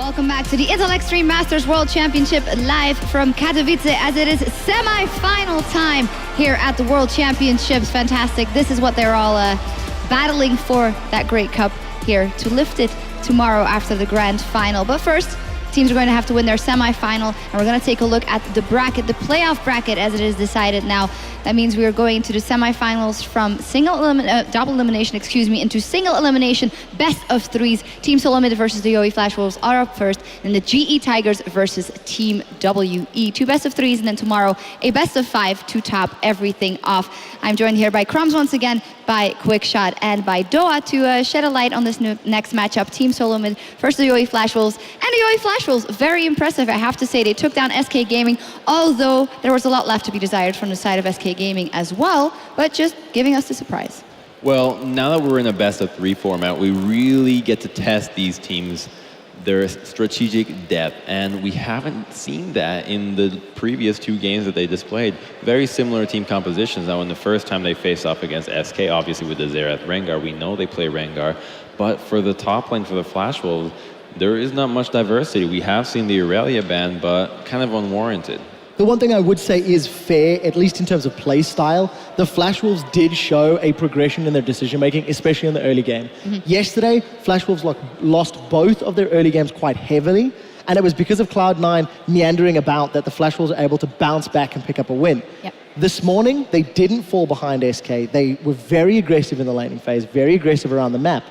Welcome back to the Intel Extreme Masters World Championship live from Katowice as it is semi-final time here at the World Championships. Fantastic. This is what they're all battling for, that great cup here, to lift it tomorrow after the grand final. But first, teams are going to have to win their semi-final, and we're going to take a look at the bracket, the playoff bracket as it is decided now. That means we are going to the semi-finals from double elimination, into single elimination, best of threes. Team Solo Mid versus the Yowie Flash Wolves are up first, and the GE Tigers versus Team WE. Two best of threes, and then tomorrow a best of five to top everything off. I'm joined here by Crumbs once again, by Quickshot, and by Doa to shed a light on this next matchup. Team Solo Mid versus the Yowie Flash Wolves. And the Yowie Flash Wolves, very impressive, I have to say. They took down SK Gaming, although there was a lot left to be desired from the side of SK Gaming as well, but just giving us the surprise. Well, now that we're in a best of three format, we really get to test these teams, their strategic depth, and we haven't seen that in the previous two games that they displayed. Very similar team compositions. Now, in the first time they faced off against SK, obviously with the Xerath Rengar, we know they play Rengar, but for the top lane for the Flash Wolves, there is not much diversity. We have seen the Aurelia ban, but kind of unwarranted. The one thing I would say is fair, at least in terms of play style. The Flash Wolves did show a progression in their decision-making, especially in the early game. Yesterday, Flash Wolves lost both of their early games quite heavily, and it was because of Cloud9 meandering about that the Flash Wolves were able to bounce back and pick up a win. Yep. This morning, they didn't fall behind SK. They were very aggressive in the laning phase, very aggressive around the map.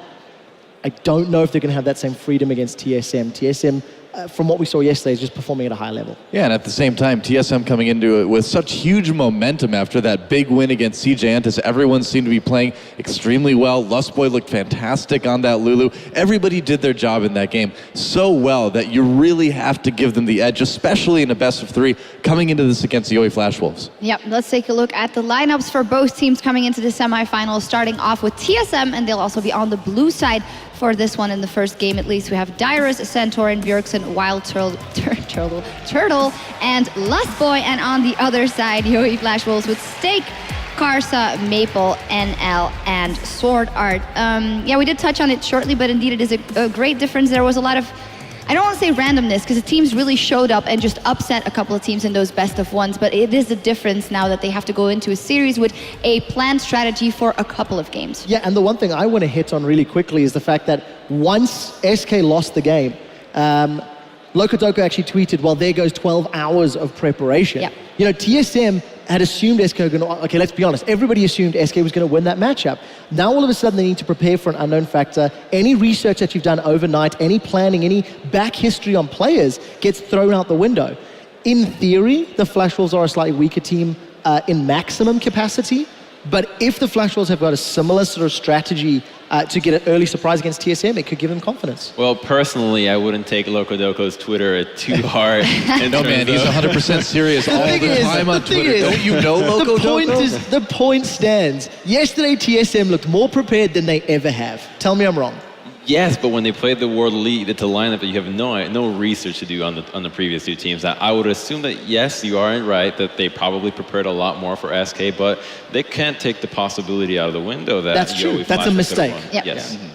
I don't know if they're going to have that same freedom against TSM. TSM, from what we saw yesterday, is just performing at a high level. Yeah, and at the same time, TSM coming into it with such huge momentum after that big win against CJ Antis. Everyone seemed to be playing extremely well. Lustboy looked fantastic on that Lulu. Everybody did their job in that game so well that you really have to give them the edge, especially in a best of three coming into this against the Yowie Flash Wolves. Yep, let's take a look at the lineups for both teams coming into the semifinals, starting off with TSM, and they'll also be on the blue side for this one in the first game at least. We have Dyrus, Centaur, and Bjergsen, Wild Turtle, and Lustboy. And on the other side, Yowie Flash Wolves with Stake, Karsa, Maple, NL, and Sword Art. Yeah, we did touch on it shortly, but indeed it is a great difference. There was a lot of, I don't want to say randomness, because the teams really showed up and just upset a couple of teams in those best of ones, but it is a difference now that they have to go into a series with a planned strategy for a couple of games. Yeah, and the one thing I want to hit on really quickly is the fact that once SK lost the game, Locodoco actually tweeted, well, there goes 12 hours of preparation. Yep. You know, TSM had assumed SK were going to, okay, let's be honest, everybody assumed SK was going to win that matchup. Now all of a sudden they need to prepare for an unknown factor. Any research that you've done overnight, any planning, any back history on players gets thrown out the window. In theory, the Flash Wolves are a slightly weaker team in maximum capacity, but if the Flash Wolves have got a similar sort of strategy to get an early surprise against TSM, it could give them confidence. Well, personally, I wouldn't take Locodoco's Twitter too hard. No, man, he's 100% serious all the time on Twitter. Don't you know Locodoco? The point stands. Yesterday, TSM looked more prepared than they ever have. Tell me I'm wrong. Yes, but when they played the World League, it's a lineup that you have no research to do on the previous two teams. I would assume that, yes, you are right, that they probably prepared a lot more for SK, but they can't take the possibility out of the window that That's true. That's a mistake. Yep. Yes. Yeah.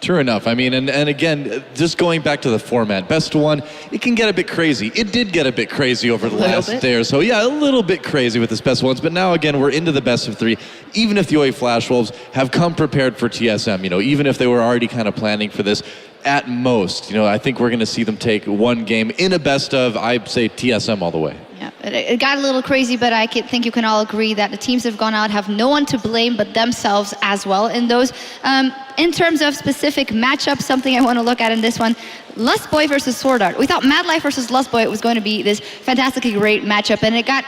True enough. I mean, and again, just going back to the format, best of one, it can get a bit crazy. It did get a bit crazy over the last day or so. Yeah, a little bit crazy with this best of ones, but now again, we're into the best of three. Even if the Yowie Flash Wolves have come prepared for TSM, you know, even if they were already kind of planning for this, at most, you know, I think we're going to see them take one game in a best of, I'd say TSM all the way. Yeah, it got a little crazy, but I think you can all agree that the teams that have gone out have no one to blame but themselves as well in those. In terms of specific matchups, something I want to look at in this one, Lustboy versus Sword Art. We thought Mad Life versus Lustboy was going to be this fantastically great matchup, and it got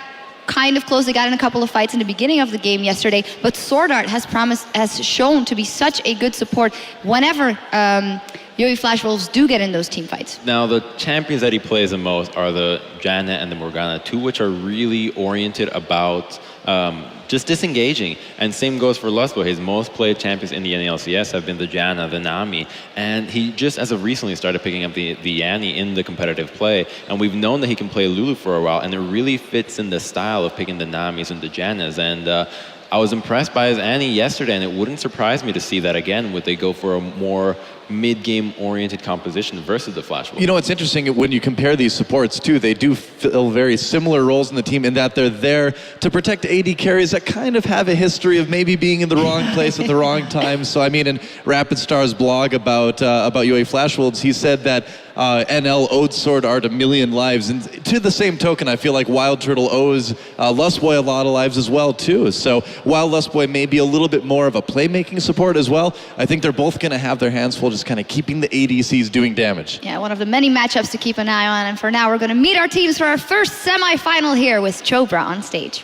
kind of close. They got in a couple of fights in the beginning of the game yesterday, but Sword Art has shown to be such a good support whenever Yowie Flash Wolves do get in those team fights. Now, the champions that he plays the most are the Janna and the Morgana, two which are really oriented about just disengaging. And same goes for Lustboy. His most played champions in the NALCS have been the Janna, the Nami, and he just as of recently started picking up the Annie in the competitive play. And we've known that he can play Lulu for a while, and it really fits in the style of picking the Namis and the Jannas. And I was impressed by his Annie yesterday, and it wouldn't surprise me to see that again. Would they go for a more mid-game oriented composition versus the Flash Wolves. You know, it's interesting when you compare these supports too, they do fill very similar roles in the team in that they're there to protect AD carries that kind of have a history of maybe being in the wrong place at the wrong time. So I mean, in Rapid Star's blog about UA Flash Wolves, he said that NL owed Sword Art 1 million lives, and to the same token, I feel like Wild Turtle owes Lustboy a lot of lives as well too. So while Lustboy may be a little bit more of a playmaking support as well, I think they're both going to have their hands full just kind of keeping the ADCs doing damage. Yeah, one of the many matchups to keep an eye on. And for now, we're going to meet our teams for our first semifinal here with Chobra on stage.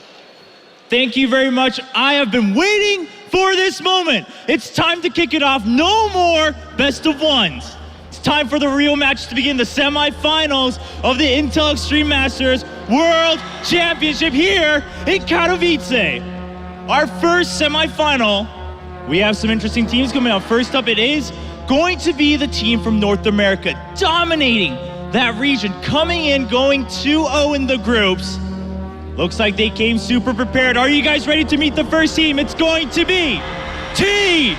Thank you very much. I have been waiting for this moment. It's time to kick it off. No more best of ones. It's time for the real match to begin, the semifinals of the Intel Extreme Masters World Championship here in Katowice. Our first semifinal, we have some interesting teams coming up. First up, it is going to be the team from North America, dominating that region, coming in, going 2-0 in the groups. Looks like they came super prepared. Are you guys ready to meet the first team? It's going to be TSM!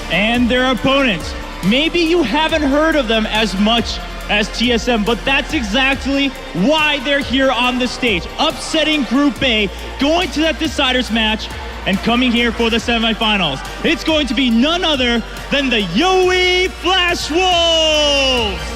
And their opponents. Maybe you haven't heard of them as much as TSM, but that's exactly why they're here on the stage. Upsetting Group A, going to that deciders match, and coming here for the semifinals. It's going to be none other than the UA Flash Wolves!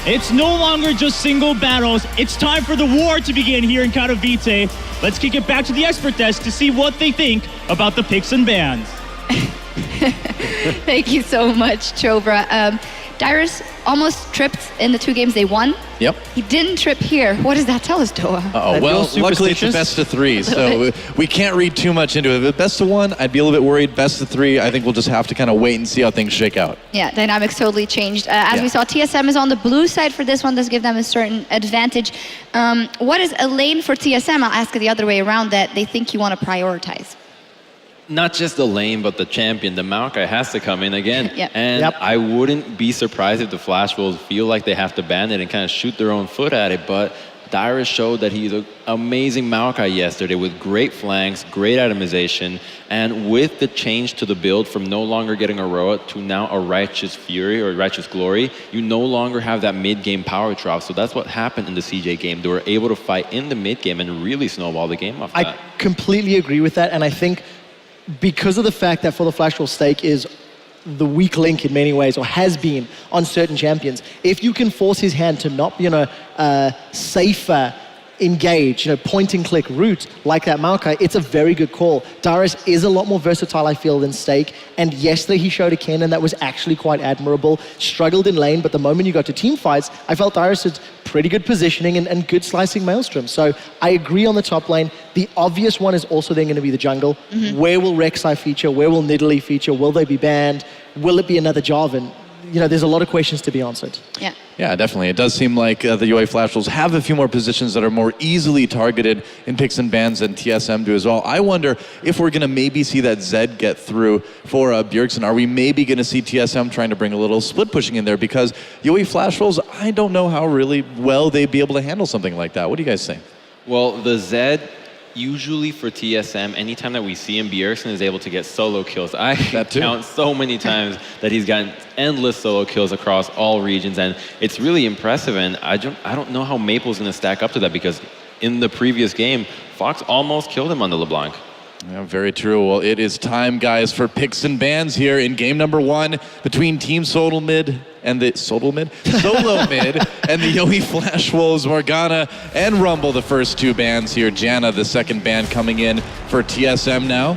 It's no longer just single battles. It's time for the war to begin here in Katowice. Let's kick it back to the expert desk to see what they think about the picks and bans. Thank you so much, Chobra. Dyrus almost tripped in the 2 games they won. Yep. He didn't trip here. What does that tell us, Doa? Uh-oh. Well, luckily it's a best of 3, so we can't read too much into it. But best of 1, I'd be a little bit worried. Best of 3, I think we'll just have to kind of wait and see how things shake out. Yeah, dynamics totally changed. As we saw, TSM is on the blue side for this one. Does give them a certain advantage. What is a lane for TSM? I'll ask it the other way around, that they think you want to prioritize. Not just the lane, but the champion. The Maokai has to come in again. Yep. And I wouldn't be surprised if the Flash Wolves feel like they have to ban it and kind of shoot their own foot at it. But Dyrus showed that he's an amazing Maokai yesterday with great flanks, great itemization, and with the change to the build from no longer getting a Roa to now a Righteous Fury or Righteous Glory, you no longer have that mid-game power drop. So that's what happened in the CJ game. They were able to fight in the mid-game and really snowball the game off that. I completely agree with that, and I think because of the fact that for the Flash Wolves, Stake is the weak link in many ways, or has been on certain champions, if you can force his hand to not be on a safer engage, point and click route like that Maokai, it's a very good call. Dyrus is a lot more versatile, I feel, than Stake. And yesterday he showed a cannon that was actually quite admirable. Struggled in lane, but the moment you got to team fights, I felt Dyrus had pretty good positioning and good slicing Maelstrom. So I agree on the top lane. The obvious one is also then going to be the jungle. Where will Rek'Sai feature? Where will Nidalee feature? Will they be banned? Will it be another Jarvan? There's a lot of questions to be answered. Yeah, definitely. It does seem like the UA Flash Wolves have a few more positions that are more easily targeted in picks and bans than TSM do as well. I wonder if we're going to maybe see that Zed get through for Bjergsen. Are we maybe going to see TSM trying to bring a little split pushing in there? Because UA Flash Wolves, I don't know how really well they'd be able to handle something like that. What do you guys think? Well, the Zed, usually for TSM, anytime that we see him, Bjergsen is able to get solo kills. I count so many times that he's gotten endless solo kills across all regions, and it's really impressive. And I don't know how Maple's going to stack up to that, because in the previous game, Fox almost killed him on the LeBlanc. Yeah, very true. Well, it is time, guys, for picks and bans here in game number 1 between Team Solo Mid and the Solo Mid and the Yowie Flash Wolves, Morgana and Rumble, the first 2 bans here. Janna, the second ban, coming in for TSM now.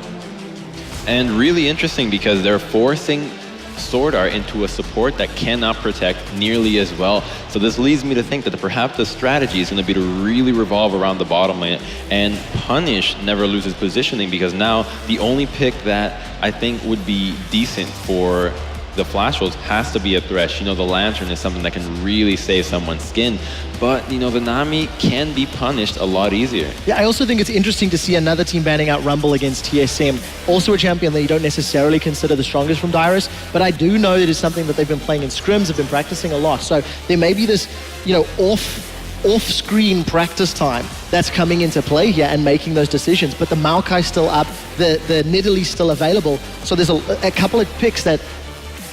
And really interesting because they're forcing Sword Art into a support that cannot protect nearly as well. So this leads me to think that perhaps the strategy is going to be to really revolve around the bottom lane and punish Never Loses positioning, because now the only pick that I think would be decent for the Flash Wolves has to be a Thresh. You know, the Lantern is something that can really save someone's skin, but you know, the Nami can be punished a lot easier. Yeah, I also think it's interesting to see another team banning out Rumble against TSM. Also a champion that you don't necessarily consider the strongest from Dyrus, but I do know that it's something that they've been playing in scrims, have been practicing a lot. So there may be this, you know, off-screen practice time that's coming into play here and making those decisions. But the Maokai's still up, the Nidalee's still available. So there's a couple of picks that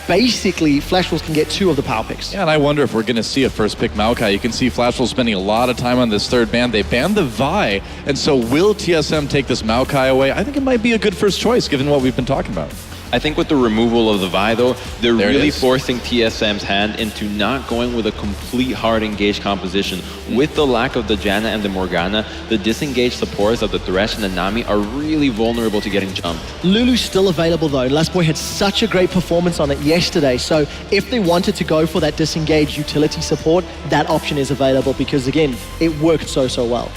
basically Flash Wolves can get 2 of the power picks. Yeah, and I wonder if we're going to see a first pick Maokai. You can see Flash Wolves spending a lot of time on this third ban. They banned the Vi, and so will TSM take this Maokai away? I think it might be a good first choice given what we've been talking about. I think with the removal of the Vi, though, they're really forcing TSM's hand into not going with a complete hard engaged composition. With the lack of the Janna and the Morgana, the disengaged supports of the Thresh and the Nami are really vulnerable to getting jumped. Lulu's still available though. Last Boy had such a great performance on it yesterday, so if they wanted to go for that disengaged utility support, that option is available because again, it worked so well.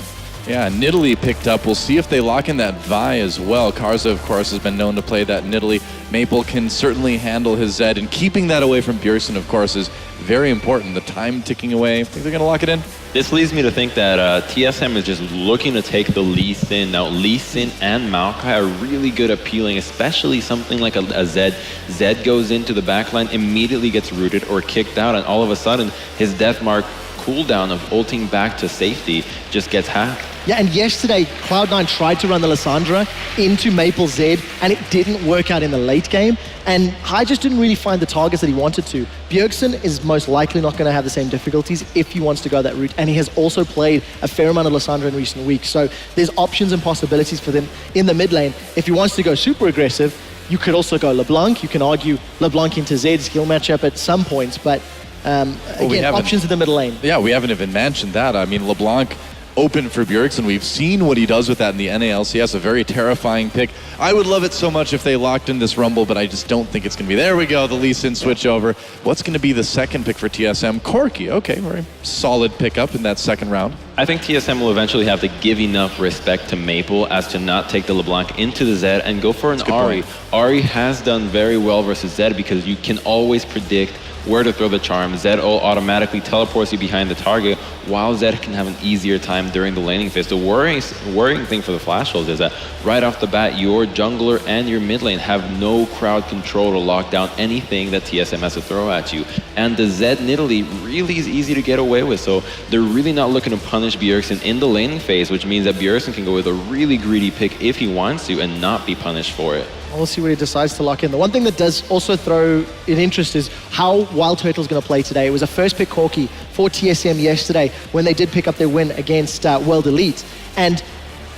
Yeah, Nidalee picked up. We'll see if they lock in that Vi as well. Karza, of course, has been known to play that Nidalee. Maple can certainly handle his Zed, and keeping that away from Bjergsen, of course, is very important. The time ticking away. Think they're going to lock it in? This leads me to think that TSM is just looking to take the Lee Sin. Now, Lee Sin and Maokai are really good at peeling, especially something like a Zed. Zed goes into the backline, immediately gets rooted or kicked out, and all of a sudden, his death mark cooldown of ulting back to safety just gets hacked. Yeah, and yesterday, Cloud9 tried to run the Lissandra into Maple Zed, and it didn't work out in the late game. And Hai just didn't really find the targets that he wanted to. Bjergsen is most likely not going to have the same difficulties if he wants to go that route. And he has also played a fair amount of Lissandra in recent weeks. So there's options and possibilities for them in the mid lane. If he wants to go super aggressive, you could also go LeBlanc. You can argue LeBlanc into Zed skill matchup at some points, but again, options in the middle lane. Yeah, we haven't even mentioned that. I mean, LeBlanc open for Bjergsen. We've seen what he does with that in the NALCS, a very terrifying pick. I would love it so much if they locked in this Rumble, but I just don't think it's going to be. There we go, the Lee Sin switch over. What's going to be the second pick for TSM? Corki, okay, very solid pickup in that second round. I think TSM will eventually have to give enough respect to Maple as to not take the LeBlanc into the Zed and go for an Ahri. Ahri has done very well versus Zed because you can always predict where to throw the charm. Zed automatically teleports you behind the target, while Zed can have an easier time during the laning phase. The worrying thing for the Flash Wolves is that right off the bat, your jungler and your mid lane have no crowd control to lock down anything that TSM has to throw at you. And the Zed Nidalee really is easy to get away with, so they're really not looking to punish Bjergsen in the laning phase, which means that Bjergsen can go with a really greedy pick if he wants to and not be punished for it. We'll see what he decides to lock in. The one thing that does also throw in interest is how Wild Turtle's going to play today. It was a first pick Corki for TSM yesterday when they did pick up their win against World Elite. And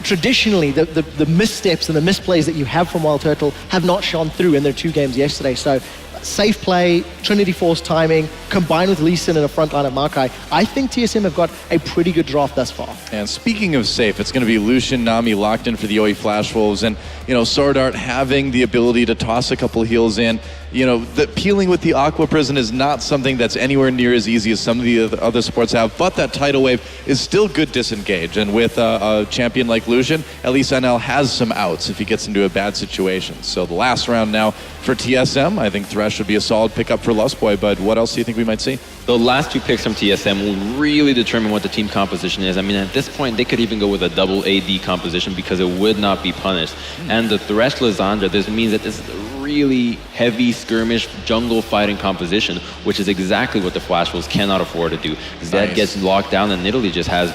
traditionally, the missteps and the misplays that you have from Wild Turtle have not shone through in their 2 games yesterday. So safe play, Trinity Force timing, combined with Lee Sin in a front line of Maokai, I think TSM have got a pretty good draft thus far. And speaking of safe, it's going to be Lucian, Nami locked in for the Yowie Flash Wolves, and you know, Sword Art having the ability to toss a couple heals in. You know, the peeling with the Aqua Prison is not something that's anywhere near as easy as some of the other supports have, but that tidal wave is still good disengage. And with a champion like Lucian, at least NL has some outs if he gets into a bad situation. So the last round now for TSM, I think Thresh would be a solid pickup for Lustboy, but what else do you think we might see? The last 2 picks from TSM will really determine what the team composition is. I mean, at this point, they could even go with a double AD composition because it would not be punished. And the Thresh Lissandra, this means that this is a really heavy skirmish jungle fighting composition, which is exactly what the Flash Wolves cannot afford to do. Zed gets locked down, and Nidalee just has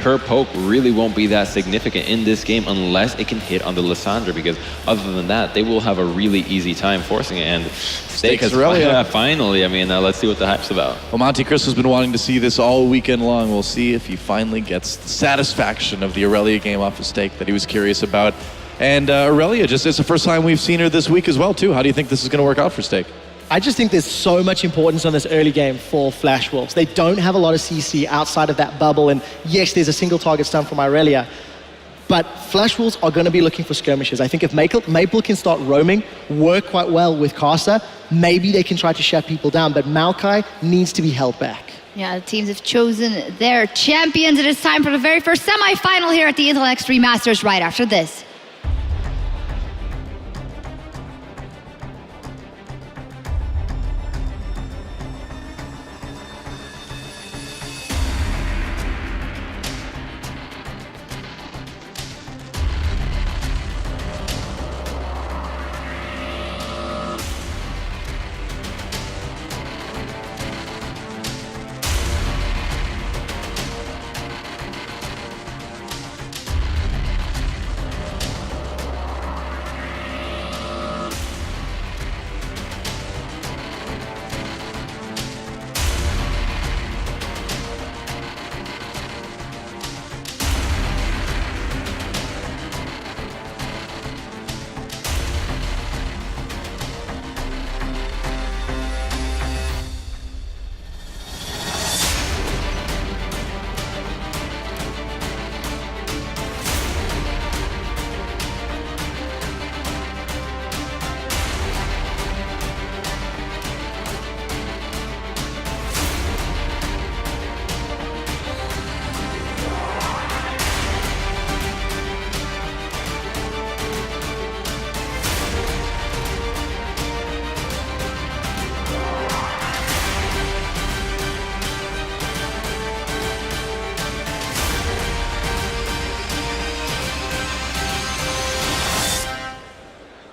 her poke really won't be that significant in this game unless it can hit on the Lissandra, because other than that, they will have a really easy time forcing it. And Stake has finally, I mean, let's see what the hype's about. Well, Monte Cristo's been wanting to see this all weekend long. We'll see if he finally gets the satisfaction of the Aurelia game off of Stake that he was curious about. And Aurelia, just it's the first time we've seen her this week as well, too. How do you think this is going to work out for Steak? I just think there's so much importance on this early game for Flash Wolves. They don't have a lot of CC outside of that bubble, and yes, there's a single target stun from Irelia, but Flash Wolves are going to be looking for skirmishes. I think if Maple can start roaming, work quite well with Casa, maybe they can try to shut people down, but Maokai needs to be held back. Yeah, the teams have chosen their champions. It is time for the very first semi-final here at the Intel Extreme Masters right after this.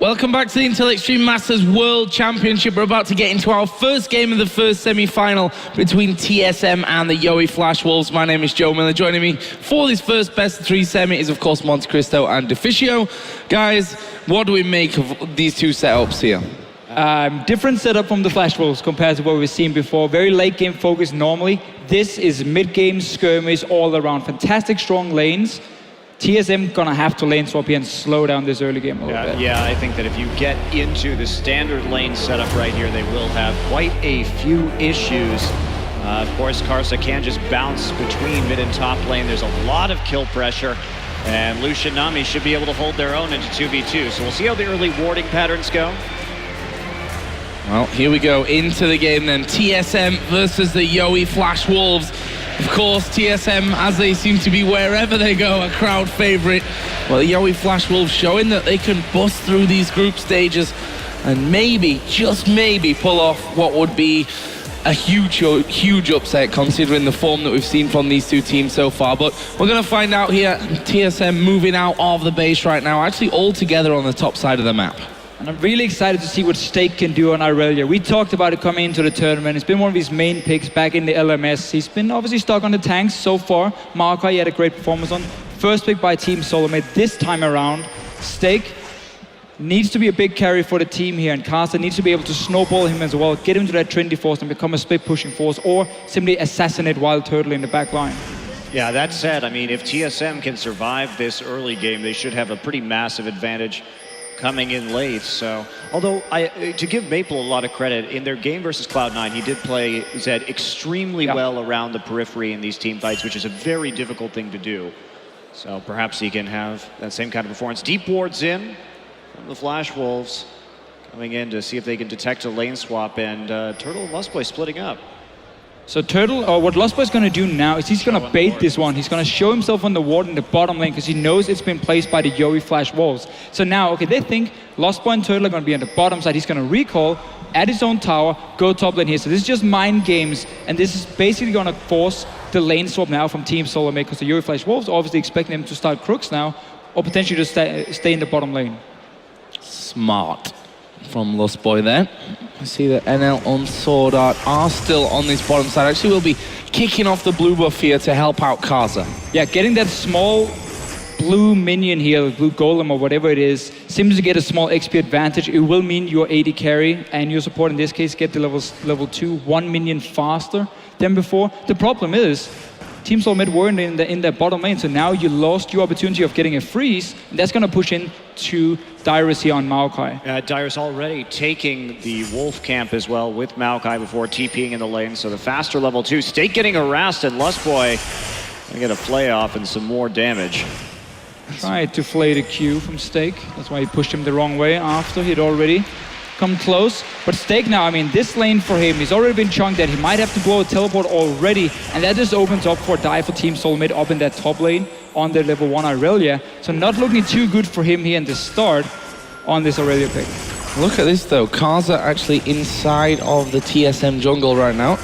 Welcome back to the Intel Extreme Masters World Championship. We're about to get into our first game of the first semi-final between TSM and the Yowie Flash Wolves. My name is Joe Miller. Joining me for this first best of three semi is, of course, Monte Cristo and Deficio. Guys, what do we make of these two setups here? Different setup from the Flash Wolves compared to what we've seen before. Very late game focused normally. This is mid-game skirmish all around. Fantastic strong lanes. TSM gonna have to lane swap here and slow down this early game a little bit. Yeah, I think that if you get into the standard lane setup right here, they will have quite a few issues. Of course, Karsa can just bounce between mid and top lane. There's a lot of kill pressure, and Lucian Nami should be able to hold their own into 2v2. So we'll see how the early warding patterns go. Well, here we go into the game then. TSM versus the Yowie Flash Wolves. Of course, TSM, as they seem to be wherever they go, a crowd favorite. Well, the Yowie Flash Wolves showing that they can bust through these group stages and maybe, just maybe, pull off what would be a huge upset considering the form that we've seen from these two teams so far. But we're going to find out here. TSM moving out of the base right now, actually all together on the top side of the map. And I'm really excited to see what Stake can do on Irelia. We talked about it coming into the tournament. It's been one of his main picks back in the LMS. He's been obviously stuck on the tanks so far. Maokai, he had a great performance on. First pick by Team Solomate this time around. Stake needs to be a big carry for the team here, and Carson needs to be able to snowball him as well, get him to that Trinity force and become a split pushing force, or simply assassinate Wild Turtle in the back line. Yeah, that said, I mean, if TSM can survive this early game, they should have a pretty massive advantage coming in late. So, although to give Maple a lot of credit, in their game versus Cloud9, he did play Zed extremely well around the periphery in these team fights, which is a very difficult thing to do. So perhaps he can have that same kind of performance. Deep wards in from the Flash Wolves, coming in to see if they can detect a lane swap, and Turtle and Lustboy splitting up. So Turtle, or what Lustboy's going to do now is he's going to bait this one. He's going to show himself on the ward in the bottom lane because he knows it's been placed by the Yowie Flash Wolves. So now, okay, they think Lustboy and Turtle are going to be on the bottom side. He's going to recall, add his own tower, go top lane here. So this is just mind games, and this is basically going to force the lane swap now from Team Solomate, because the Yowie Flash Wolves are obviously expecting them to start Crooks now, or potentially just stay in the bottom lane. Smart from Lustboy there. I see that NL on Sword Art are still on this bottom side. Actually, we'll be kicking off the blue buff here to help out Kaza. Yeah, getting that small blue minion here, blue golem or whatever it is, seems to get a small XP advantage. It will mean your AD carry and your support in this case get to level 2, 1 minion faster than before. The problem is, Team Soul Mid were in the bottom lane, so now you lost your opportunity of getting a freeze, and that's gonna push in to Dyrus here on Maokai. Dyrus already taking the Wolf camp as well with Maokai before TPing in the lane, so the faster level 2. Stake getting harassed, and Lustboy gonna get a flay off and some more damage. Tried to flay the Q from Stake. That's why he pushed him the wrong way after he'd already come close. But Stake now, I mean, this lane for him, he's already been chunked that he might have to blow a teleport already, and that just opens up for a dive for Team Soul Mid up in that top lane on the level 1 Irelia. So not looking too good for him here in the start on this Irelia pick. Look at this though, Karza actually inside of the TSM jungle right now,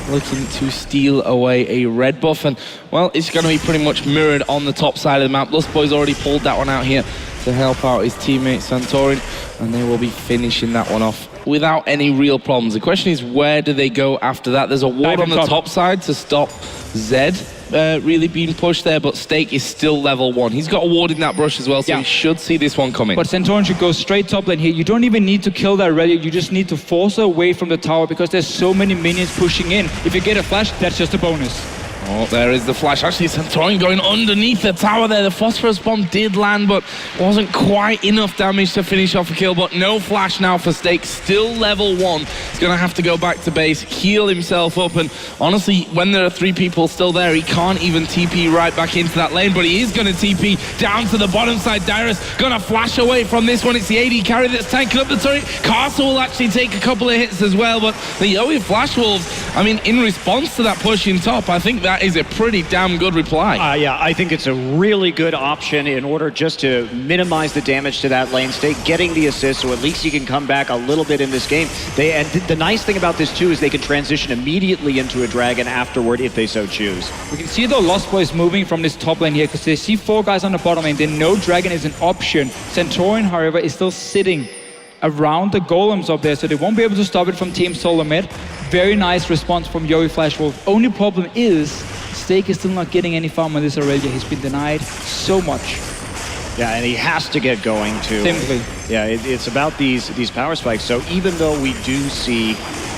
looking to steal away a red buff, and well, it's going to be pretty much mirrored on the top side of the map. Lustboy's already pulled that one out here to help out his teammate Santorin, and they will be finishing that one off without any real problems. The question is, where do they go after that? There's a ward on the top side to stop Zed really being pushed there, but Stake is still level 1. He's got a ward in that brush as well, so he should see this one coming. But Santorin should go straight top lane here. You don't even need to kill that Irelia, you just need to force her away from the tower because there's so many minions pushing in. If you get a flash, that's just a bonus. Oh, there is the flash. Actually, Santorin going underneath the tower there. The Phosphorus Bomb did land, but wasn't quite enough damage to finish off a kill. But no flash now for Stake. Still level 1. He's going to have to go back to base, heal himself up. And honestly, when there are 3 people still there, he can't even TP right back into that lane. But he is going to TP down to the bottom side. Dyrus going to flash away from this one. It's the AD carry that's tanking up the turret. Castle will actually take a couple of hits as well. But the Yowie Flash Wolves, I mean, in response to that push in top, I think that is a pretty damn good reply. Yeah, I think it's a really good option in order just to minimize the damage to that lane. Stake getting the assist, so at least you can come back a little bit in this game. And the nice thing about this too is they can transition immediately into a dragon afterward if they so choose. We can see the Lustboy is moving from this top lane here because they see 4 guys on the bottom lane. They know dragon is an option. Santorin, however, is still sitting around the golems up there, so they won't be able to stop it from Team Solar Mid. Very nice response from Yowie Flash Wolf. Only problem is Stake is still not getting any farm on this Irelia. He's been denied so much. Yeah, and he has to get going too. Simply. Yeah, it's about these power spikes. So even though we do see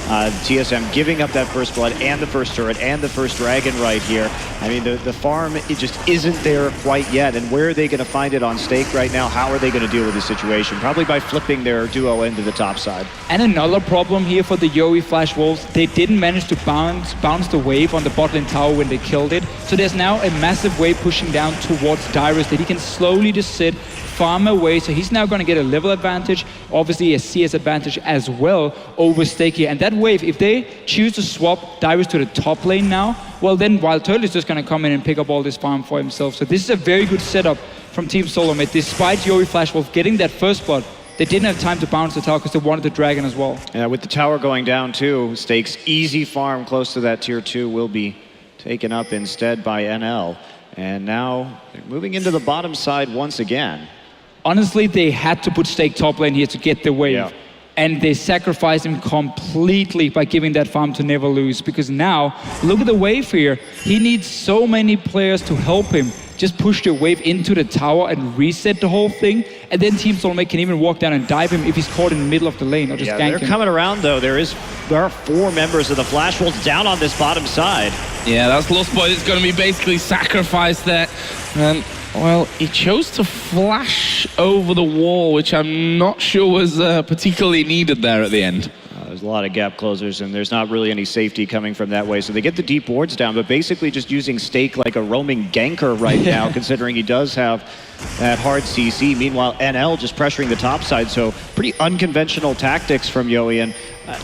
TSM giving up that first blood and the first turret and the first dragon right here, I mean, the farm, it just isn't there quite yet. And where are they going to find it on Stake right now? How are they going to deal with the situation? Probably by flipping their duo into the top side. And another problem here for the Yowie Flash Wolves, they didn't manage to bounce the wave on the bot lane tower when they killed it. So there's now a massive wave pushing down towards Dyrus that he can slowly just sit, farm away. So he's now going to get a level advantage, obviously a CS advantage as well over Stake here. And that wave, if they choose to swap Dyrus to the top lane now, well then Wild Turtle is just going to come in and pick up all this farm for himself. So this is a very good setup from Team Solar Mid. Despite Yowie Flash Wolf getting that first blood, they didn't have time to bounce the tower because they wanted the dragon as well. Yeah, with the tower going down too, Stake's easy farm close to that tier 2 will be taken up instead by NL. And now they're moving into the bottom side once again. Honestly, they had to put Stake top lane here to get the wave. Yeah. And they sacrificed him completely by giving that farm to Never Lose, because now, look at the wave here. He needs so many players to help him just push the wave into the tower and reset the whole thing. And then Team Soulmate can even walk down and dive him if he's caught in the middle of the lane or just gank him. They're coming around though. There are 4 members of the Flash Wolves down on this bottom side. Yeah, that's Lustboy that's going to be basically sacrificed there. And well, he chose to flash over the wall, which I'm not sure was particularly needed there at the end. There's a lot of gap closers, and there's not really any safety coming from that way. So they get the deep wards down, but basically just using Stake like a roaming ganker right now, considering he does have that hard CC. Meanwhile, NL just pressuring the top side, so pretty unconventional tactics from Yowie. And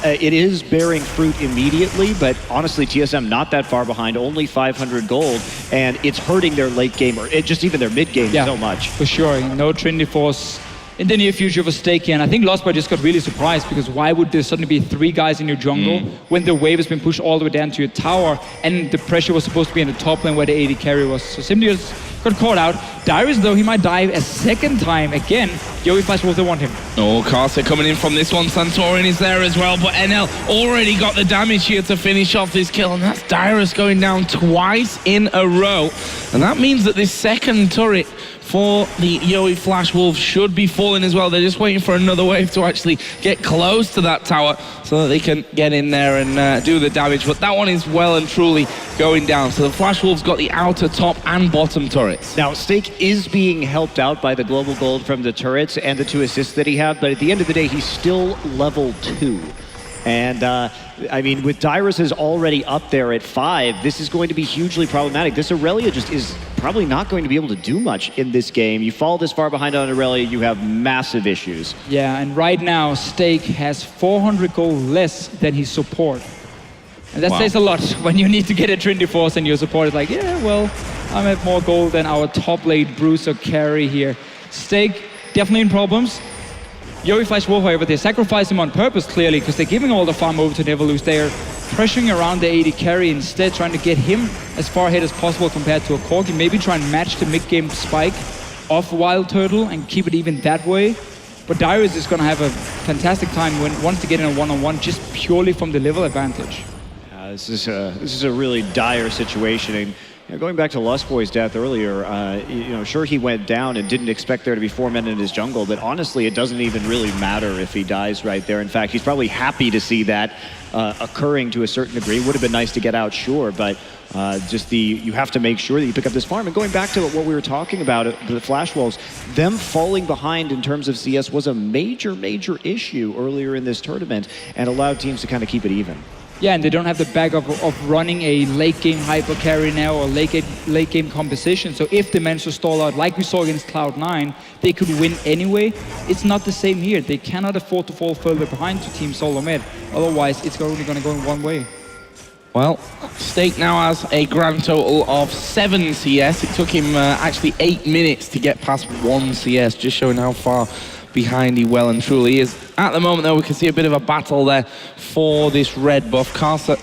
it is bearing fruit immediately, but honestly, TSM not that far behind, only 500 gold, and it's hurting their late game, or just even their mid game so much. For sure, no Trinity Force in the near future for Stake here. And I think Lostboy just got really surprised, because why would there suddenly be 3 guys in your jungle when the wave has been pushed all the way down to your tower and the pressure was supposed to be in the top lane where the AD carry was. So simply just got caught out. Dyrus though, he might die a second time again, Yowie Flash Wolves, they want him. Oh, Carter coming in from this one. Santorin is there as well, but NL already got the damage here to finish off this kill, and that's Dyrus going down twice in a row. And that means that this second turret for the Yowie Flash Wolves should be falling as well. They're just waiting for another wave to actually get close to that tower so that they can get in there and do the damage. But that one is well and truly going down. So the Flash Wolves got the outer, top, and bottom turrets. Now, Stake is being helped out by the global gold from the turrets and the 2 assists that he had, but at the end of the day, he's still level 2. And, I mean, with Dyrus is already up there at 5, this is going to be hugely problematic. This Aurelia just is probably not going to be able to do much in this game. You fall this far behind on Aurelia, you have massive issues. Yeah, and right now, Stake has 400 gold less than his support. And that says a lot when you need to get a Trinity Force and your support is like, yeah, well, I'm at more gold than our top lane Bruiser carry here. Stake definitely in problems. Yowie Flash Wolf, however, they sacrifice him on purpose, clearly, because they're giving all the farm over to Neverloose. They're pressuring around the AD carry instead, trying to get him as far ahead as possible compared to a Corki. Maybe try and match the mid-game spike of Wild Turtle and keep it even that way. But Dyrus is going to have a fantastic time once they get in a one-on-one, just purely from the level advantage. This is a really dire situation. And going back to Lustboy's death earlier, sure he went down and didn't expect there to be 4 men in his jungle, but honestly, it doesn't even really matter if he dies right there. In fact, he's probably happy to see that occurring to a certain degree. Would have been nice to get out, sure, but you have to make sure that you pick up this farm. And going back to what we were talking about, the Flash Wolves, them falling behind in terms of CS was a major, major issue earlier in this tournament and allowed teams to kind of keep it even. Yeah, and they don't have the backup of running a late game hyper carry now or late game composition. So if they manage to stall out like we saw against Cloud9, they could win anyway. It's not the same here. They cannot afford to fall further behind to Team Solo Med. Otherwise, it's only going to go in one way. Well, Stake now has a grand total of 7 CS. It took him actually 8 minutes to get past 1 CS, just showing how far behind he well and truly is. At the moment, though, we can see a bit of a battle there for this red buff. Karsa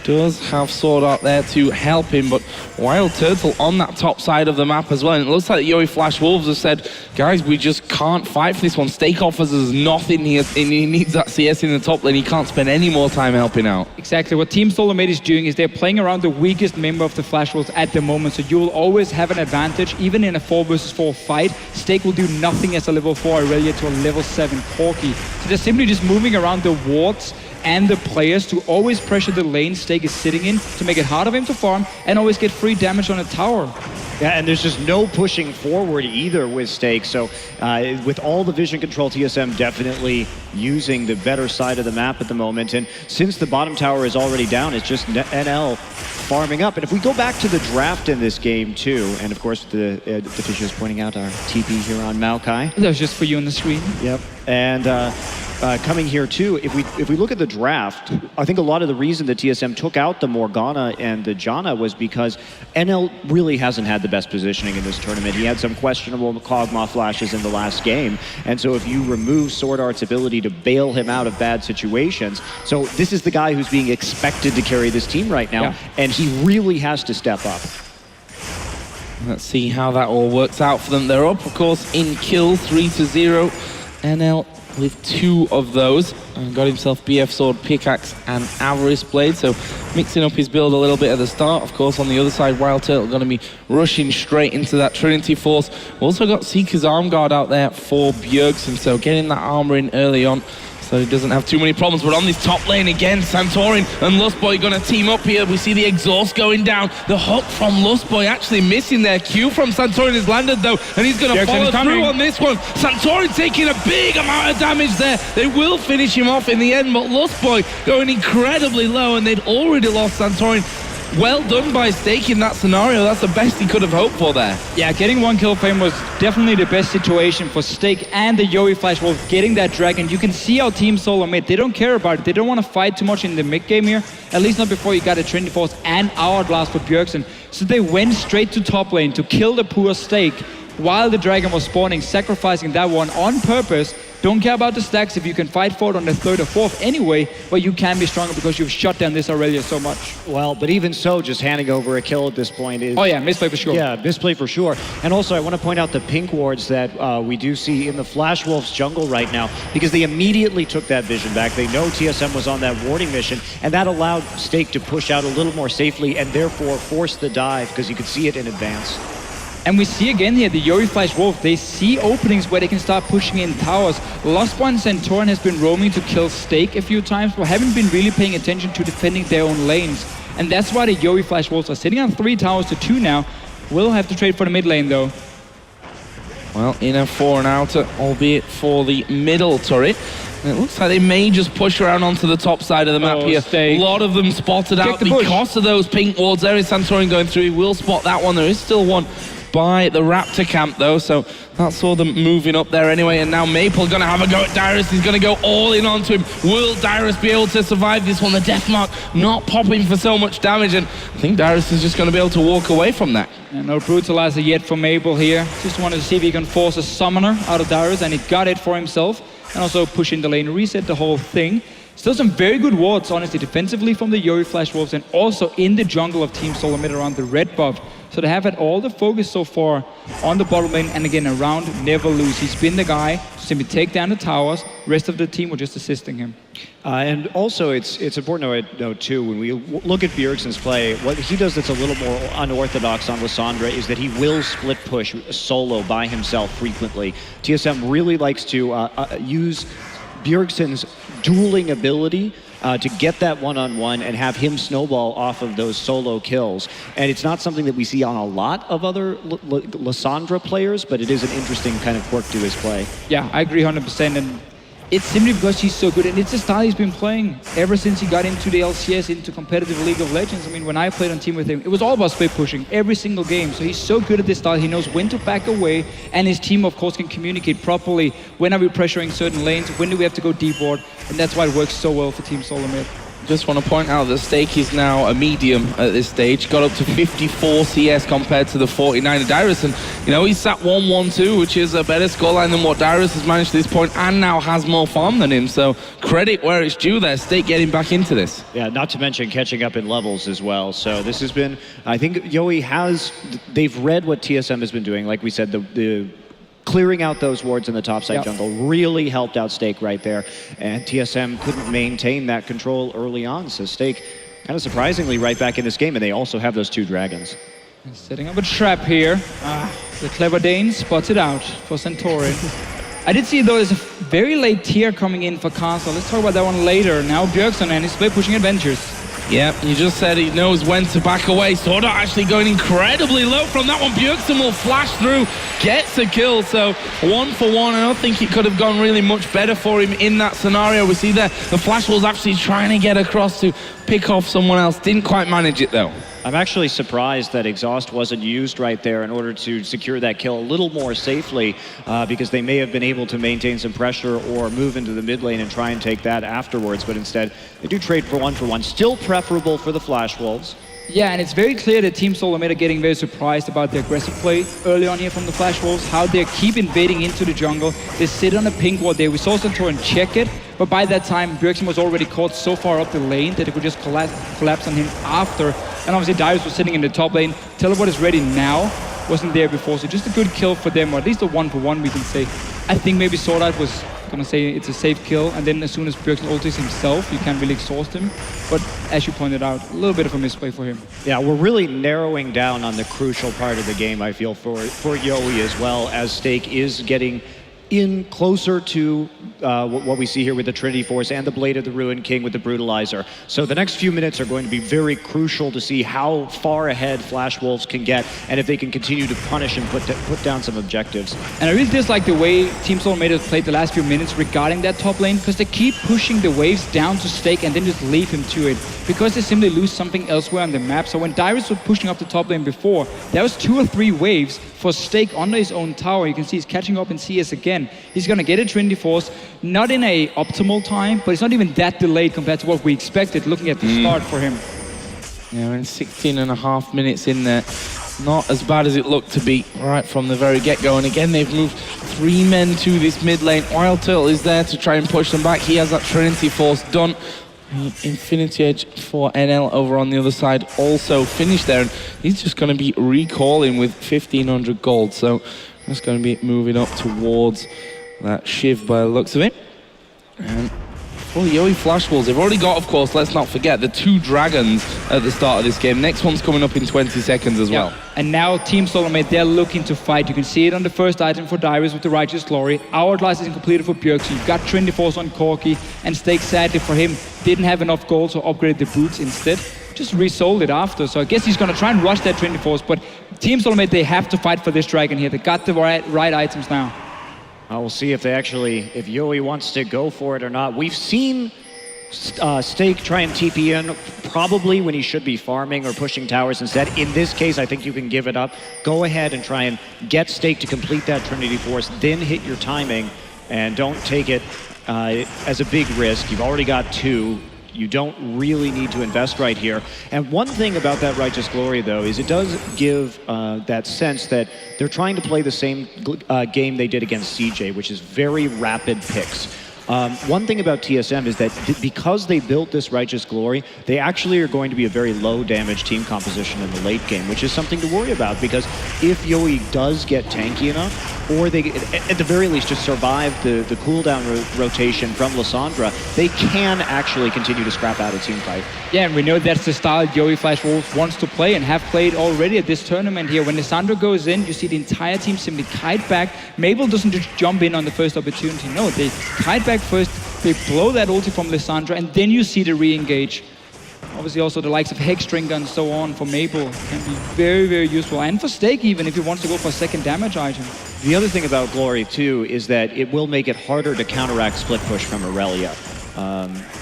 does have Sword Art there to help him, but Wild Turtle on that top side of the map as well. And it looks like the Yowie Flash Wolves have said, guys, we just can't fight for this one. Stake offers us nothing here, and he needs that CS in the top lane. He can't spend any more time helping out. Exactly. What Team Solo Mate is doing is they're playing around the weakest member of the Flash Wolves at the moment, so you will always have an advantage, even in a 4 versus 4 fight. Stake will do nothing as a level 4 Aurelia to a level 7 Corki. So they're simply just moving around the wards and the players to always pressure the lane Stake is sitting in to make it harder for him to farm and always get free damage on a tower. Yeah, and there's just no pushing forward either with Stake. So with all the vision control, TSM definitely using the better side of the map at the moment. And since the bottom tower is already down, it's just NL farming up. And if we go back to the draft in this game too, and of course the Fisher is pointing out our TP here on Maokai. That was just for you on the screen. Yep. And coming here too, if we look at the draft, I think a lot of the reason that TSM took out the Morgana and the Janna was because NL really hasn't had the best positioning in this tournament. He had some questionable Kog'Maw flashes in the last game, and so if you remove Sword Art's ability to bail him out of bad situations, so this is the guy who's being expected to carry this team right now, and he really has to step up. Let's see how that all works out for them. They're up, of course, in kill 3-0. NL with 2 of those, and got himself BF Sword, Pickaxe, and Avarice Blade, so mixing up his build a little bit at the start. Of course, on the other side, Wild Turtle going to be rushing straight into that Trinity Force. We've also got Seeker's Arm Guard out there for Bjergsen, so getting that armor in early on so he doesn't have too many problems. But on this top lane again, Santorin and Lustboy going to team up here. We see the exhaust going down. The hook from Lustboy actually missing there. Q from Santorin is landed though, and he's going to follow through on this one. Santorin taking a big amount of damage there. They will finish him off in the end, but Lustboy going incredibly low, and they'd already lost Santorin. Well done by Stake in that scenario. That's the best he could have hoped for there. Yeah, getting 1 kill for him was definitely the best situation for Stake and the Yowie Flash Wolf getting that dragon. You can see our Team Solo mid. They don't care about it. They don't want to fight too much in the mid game here. At least not before you got a Trinity Force and Hourglass for Bjergsen. So they went straight to top lane to kill the poor Stake while the dragon was spawning, sacrificing that one on purpose Don't care about the stacks if you can fight for it on the 3rd or 4th anyway, but you can be stronger because you've shut down this Aurelia so much. Well, but even so, just handing over a kill at this point is... Oh yeah, misplay for sure. Yeah, misplay for sure. And also, I want to point out the pink wards that we do see in the Flash Wolves jungle right now, because they immediately took that vision back. They know TSM was on that warding mission, and that allowed Stake to push out a little more safely and therefore force the dive, because you could see it in advance. And we see again here the Yori Flash Wolf, they see openings where they can start pushing in towers. Lost One Centauran has been roaming to kill Stake a few times, but haven't been really paying attention to defending their own lanes. And that's why the Yori Flash Wolves are sitting on 3 towers to 2 now. Will have to trade for the mid lane though. Well, in a 4 and outer, albeit for the middle turret. And it looks like they may just push around onto the top side of the map here. Stake. A lot of them spotted out because of those pink wards. There is Centauran going through. He will spot that one. There is still one by the Raptor camp though, so that saw them moving up there anyway. And now Maple gonna have a go at Dyrus. He's gonna go all in onto him. Will Dyrus be able to survive this one? The death mark not popping for so much damage, and I think Dyrus is just gonna be able to walk away from that. And no brutalizer yet for Maple here. Just wanted to see if he can force a summoner out of Dyrus, and he got it for himself. And also push in the lane, reset the whole thing. Still some very good wards, honestly, defensively from the Yori Flash Wolves, and also in the jungle of Team Solar Mid around the red buff. So they have had all the focus so far on the bottom lane, and again, around Never Lose. He's been the guy to simply take down the towers. Rest of the team were just assisting him. And also, it's important to note too, when we look at Bjergsen's play, what he does that's a little more unorthodox on Lissandra is that he will split push solo by himself frequently. TSM really likes to use Bjergsen's dueling ability to get that one-on-one and have him snowball off of those solo kills. And it's not something that we see on a lot of other Lissandra players, but it is an interesting kind of quirk to his play. Yeah, I agree 100%. And it's simply because he's so good, and it's a style he's been playing ever since he got into the LCS, into competitive League of Legends. I mean, when I played on team with him, it was all about split pushing every single game. So he's so good at this style. He knows when to back away, and his team, of course, can communicate properly. When are we pressuring certain lanes? When do we have to go deep board? And that's why it works so well for Team Solar Mid. Just want to point out that Stake is now a medium at this stage. Got up to 54 CS compared to the 49 of Dyrus. And, you know, he's sat 1-1-2, which is a better scoreline than what Dyrus has managed to this point, and now has more farm than him. So credit where it's due there. Stake getting back into this. Yeah, not to mention catching up in levels as well. So this has been, I think they've read what TSM has been doing. Like we said, the clearing out those wards in the topside jungle really helped out Stake right there. And TSM couldn't maintain that control early on. So Stake, kind of surprisingly, right back in this game. And they also have those 2 dragons. Setting up a trap here. The clever Dane spots it out for Centauran. I did see, though, there's a very late tier coming in for Castle. Let's talk about that one later. Now Bjergsen and his split pushing adventures. Yeah, you just said he knows when to back away. Sorda actually going incredibly low from that one. Bjergsen will flash through, gets a kill. So 1 for 1. I don't think it could have gone really much better for him in that scenario. We see there the Flash was actually trying to get across to pick off someone else. Didn't quite manage it though. I'm actually surprised that Exhaust wasn't used right there in order to secure that kill a little more safely, because they may have been able to maintain some pressure or move into the mid lane and try and take that afterwards. But instead, they do trade for 1 for 1. Still preferable for the Flash Wolves. Yeah, and it's very clear that Team Solar Mid are getting very surprised about the aggressive play early on here from the Flash Wolves, how they keep invading into the jungle. They sit on a pink ward there. We saw Centauran check it, but by that time, Bjergsen was already caught so far up the lane that it could just collapse on him after. And obviously, Dyrus was sitting in the top lane. Teleport is ready now. Wasn't there before, so just a good kill for them, or at least a 1 for 1, we can say. I think maybe Sword Art was gonna say it's a safe kill, and then as soon as Bjergsen ultis himself, you can't really exhaust him. But as you pointed out, a little bit of a misplay for him. Yeah, we're really narrowing down on the crucial part of the game, I feel, for Yowie as well, as Stake is getting in closer to what we see here with the Trinity Force and the Blade of the Ruined King with the Brutalizer. So the next few minutes are going to be very crucial to see how far ahead Flash Wolves can get, and if they can continue to punish and put down some objectives. And I really dislike the way Team Solar Mid has played the last few minutes regarding that top lane, because they keep pushing the waves down to Stake and then just leave him to it, because they simply lose something elsewhere on the map. So when Dyrus was pushing up the top lane before, there was 2 or 3 waves for Stake under his own tower. You can see he's catching up in CS again. He's gonna get a Trinity Force, not in a optimal time, but it's not even that delayed compared to what we expected looking at the start for him. Yeah, we're in 16.5 minutes in there. Not as bad as it looked to be right from the very get-go. And again, they've moved 3 men to this mid lane. Wild Turtle is there to try and push them back. He has that Trinity Force done. Infinity Edge for NL over on the other side also finished there, and he's just going to be recalling with 1,500 gold. So just going to be moving up towards that Shiv by the looks of it. And for the Yowie Flash Wolves, they've already got, of course, let's not forget, the 2 dragons at the start of this game. Next one's coming up in 20 seconds as well. And now Team Solomate, they're looking to fight. You can see it on the first item for Dyrus with the Righteous Glory. Hourglass is completed for Bjerg, so you've got Trinity Force on Corki, and Stake, sadly for him, didn't have enough gold, so upgraded the boots instead. Just resold it after, so I guess he's going to try and rush that Trinity Force, but Team Solomate, they have to fight for this dragon here. They got the right items now. We'll see if if Yowie wants to go for it or not. We've seen Stake try and TP in probably when he should be farming or pushing towers instead. In this case, I think you can give it up. Go ahead and try and get Stake to complete that Trinity Force, then hit your timing, and don't take it as a big risk. You've already got 2. You don't really need to invest right here. And one thing about that Righteous Glory, though, is it does give that sense that they're trying to play the same game they did against CJ, which is very rapid picks. One thing about TSM is that because they built this Righteous Glory, they actually are going to be a very low damage team composition in the late game, which is something to worry about, because if Yowie does get tanky enough, or they, at the very least, just survive the cooldown rotation from Lissandra, they can actually continue to scrap out a team fight. Yeah, and we know that's the style Yowie Flash Wolves wants to play and have played already at this tournament here. When Lissandra goes in, you see the entire team simply kite back. Mabel doesn't just jump in on the first opportunity. No, they kite back first, they blow that ulti from Lissandra, and then you see the re-engage. Obviously also the likes of Hexdrinker and so on for Mabel can be very, very useful. And for Stake even, if he wants to go for a second damage item. The other thing about Glory, too, is that it will make it harder to counteract split push from Aurelia.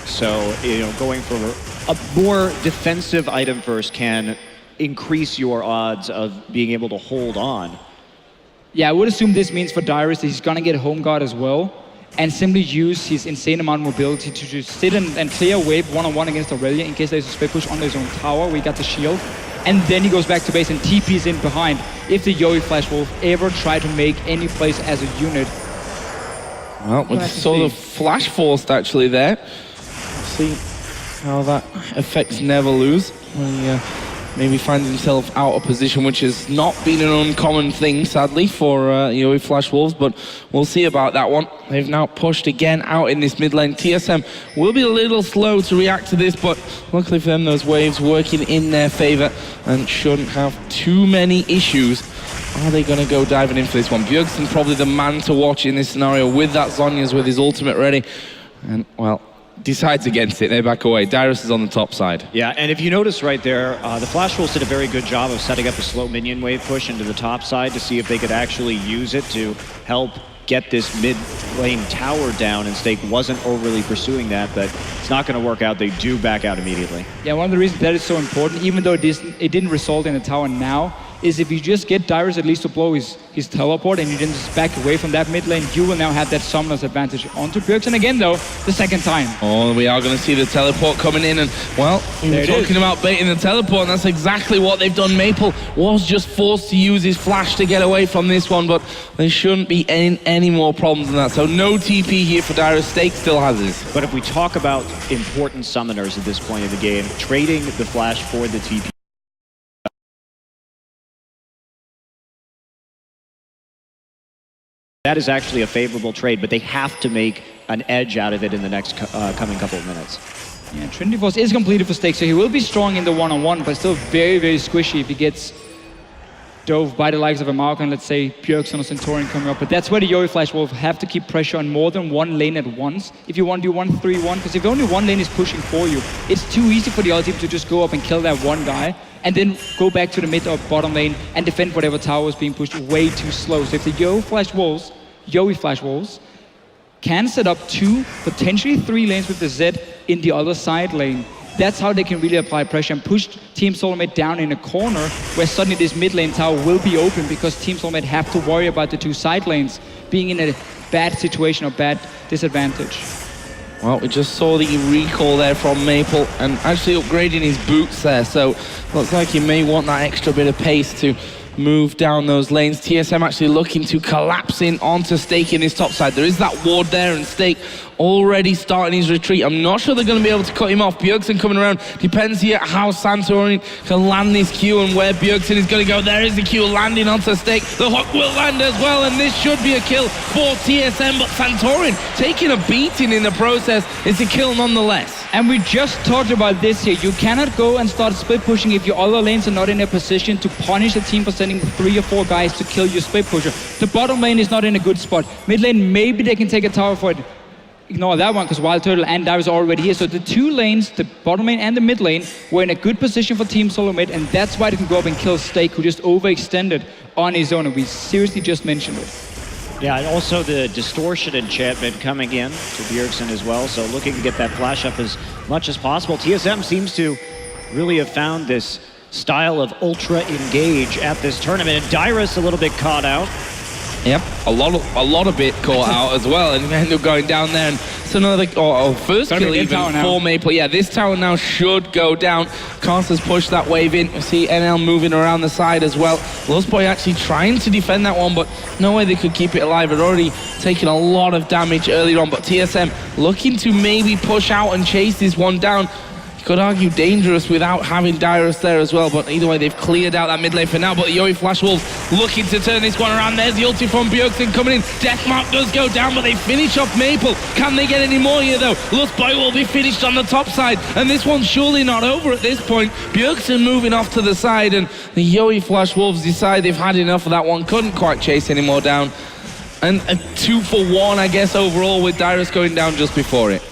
So, going for a more defensive item first can increase your odds of being able to hold on. Yeah, I would assume this means for Dyrus that he's going to get Home Guard as well, and simply use his insane amount of mobility to just sit and clear a wave one-on-one against Aurelia in case there's a split push on his own tower where he got the shield. And then he goes back to base and TP's in behind if the Yowie Flash Wolf ever try to make any plays as a unit. Well, we saw the Flash Forced actually there. Let's see how that affects Never Lose. He maybe finds himself out of position, which has not been an uncommon thing, sadly, for Yowie Flash Wolves, but we'll see about that one. They've now pushed again out in this mid lane. TSM will be a little slow to react to this, but luckily for them, those waves working in their favor and shouldn't have too many issues. Are they going to go diving in for this one? Bjergsen's probably the man to watch in this scenario with that Zhonya's with his ultimate ready. And, well, decides against it. They back away. Dyrus is on the top side. Yeah, and if you notice right there, the Flash Wolves did a very good job of setting up a slow minion wave push into the top side to see if they could actually use it to help get this mid lane tower down, and Stake wasn't overly pursuing that, but it's not going to work out. They do back out immediately. Yeah, one of the reasons that is so important, even though it didn't result in a tower now, is if you just get Dyrus at least to blow his teleport and you didn't just back away from that mid lane, you will now have that summoner's advantage onto Bjergsen again, though, the second time. Oh, we are going to see the teleport coming in, and, well, we were talking about baiting the teleport, and that's exactly what they've done. Maple was just forced to use his flash to get away from this one, but there shouldn't be any more problems than that. So no TP here for Dyrus. Stake still has his. But if we talk about important summoners at this point in the game, trading the flash for the TP, that is actually a favorable trade, but they have to make an edge out of it in the next coming couple of minutes. Yeah, Trinity Force is completed for Stake, so he will be strong in the one-on-one, but still very, very squishy if he gets dove by the likes of a Mark and, let's say, Bjergsen or Centaurian coming up. But that's where the Yowie Flash Wolf have to keep pressure on more than one lane at once if you want to do 1-3-1, because if only one lane is pushing for you, it's too easy for the other team to just go up and kill that one guy and then go back to the mid or bottom lane and defend whatever tower is being pushed way too slow. So if the Yowie Flash Wolves can set up 2, potentially 3 lanes with the Z in the other side lane, that's how they can really apply pressure and push Team Solomate down in a corner where suddenly this mid lane tower will be open because Team Solomate have to worry about the 2 side lanes being in a bad situation or bad disadvantage. Well, we just saw the recall there from Maple and actually upgrading his boots there, so looks like he may want that extra bit of pace to move down those lanes. TSM actually looking to collapse in onto Stake in his top side. There is that ward there, and Stake already starting his retreat. I'm not sure they're going to be able to cut him off. Bjergsen coming around. Depends here how Santorin can land this Q and where Bjergsen is going to go. There is the Q landing onto Stake. The hook will land as well, and this should be a kill for TSM, but Santorin taking a beating in the process. It's a kill nonetheless. And we just talked about this here. You cannot go and start split pushing if your other lanes are not in a position to punish the team for sending 3 or 4 guys to kill your split pusher. The bottom lane is not in a good spot. Mid lane, maybe they can take a tower for it. Ignore that one because Wild Turtle and Darius are already here. So the 2 lanes, the bottom lane and the mid lane, were in a good position for Team Solo Mid, and that's why they can go up and kill Stake, who just overextended on his own, and we seriously just mentioned it. Yeah, and also the distortion enchantment coming in to Bjergsen as well, so looking to get that flash up as much as possible. TSM seems to really have found this style of ultra engage at this tournament, and Dyrus a little bit caught out. Yep, a lot of bit caught out as well, and end up going down there. And it's another first kill even for Maple. Yeah, this tower now should go down. Casters push that wave in. We see NL moving around the side as well. Lostboy actually trying to defend that one, but no way they could keep it alive. Had already taken a lot of damage earlier on, but TSM looking to maybe push out and chase this one down. You could argue dangerous without having Dyrus there as well, but either way, they've cleared out that mid lane for now. But the Yoi Flash Wolves looking to turn this one around. There's the ulti from Bjergsen coming in. Deathmark does go down, but they finish off Maple. Can they get any more here, though? Lustboy will be finished on the top side, and this one's surely not over at this point. Bjergsen moving off to the side, and the Yoi Flash Wolves decide they've had enough of that one. Couldn't quite chase any more down. And a 2-for-1, I guess, overall, with Dyrus going down just before it.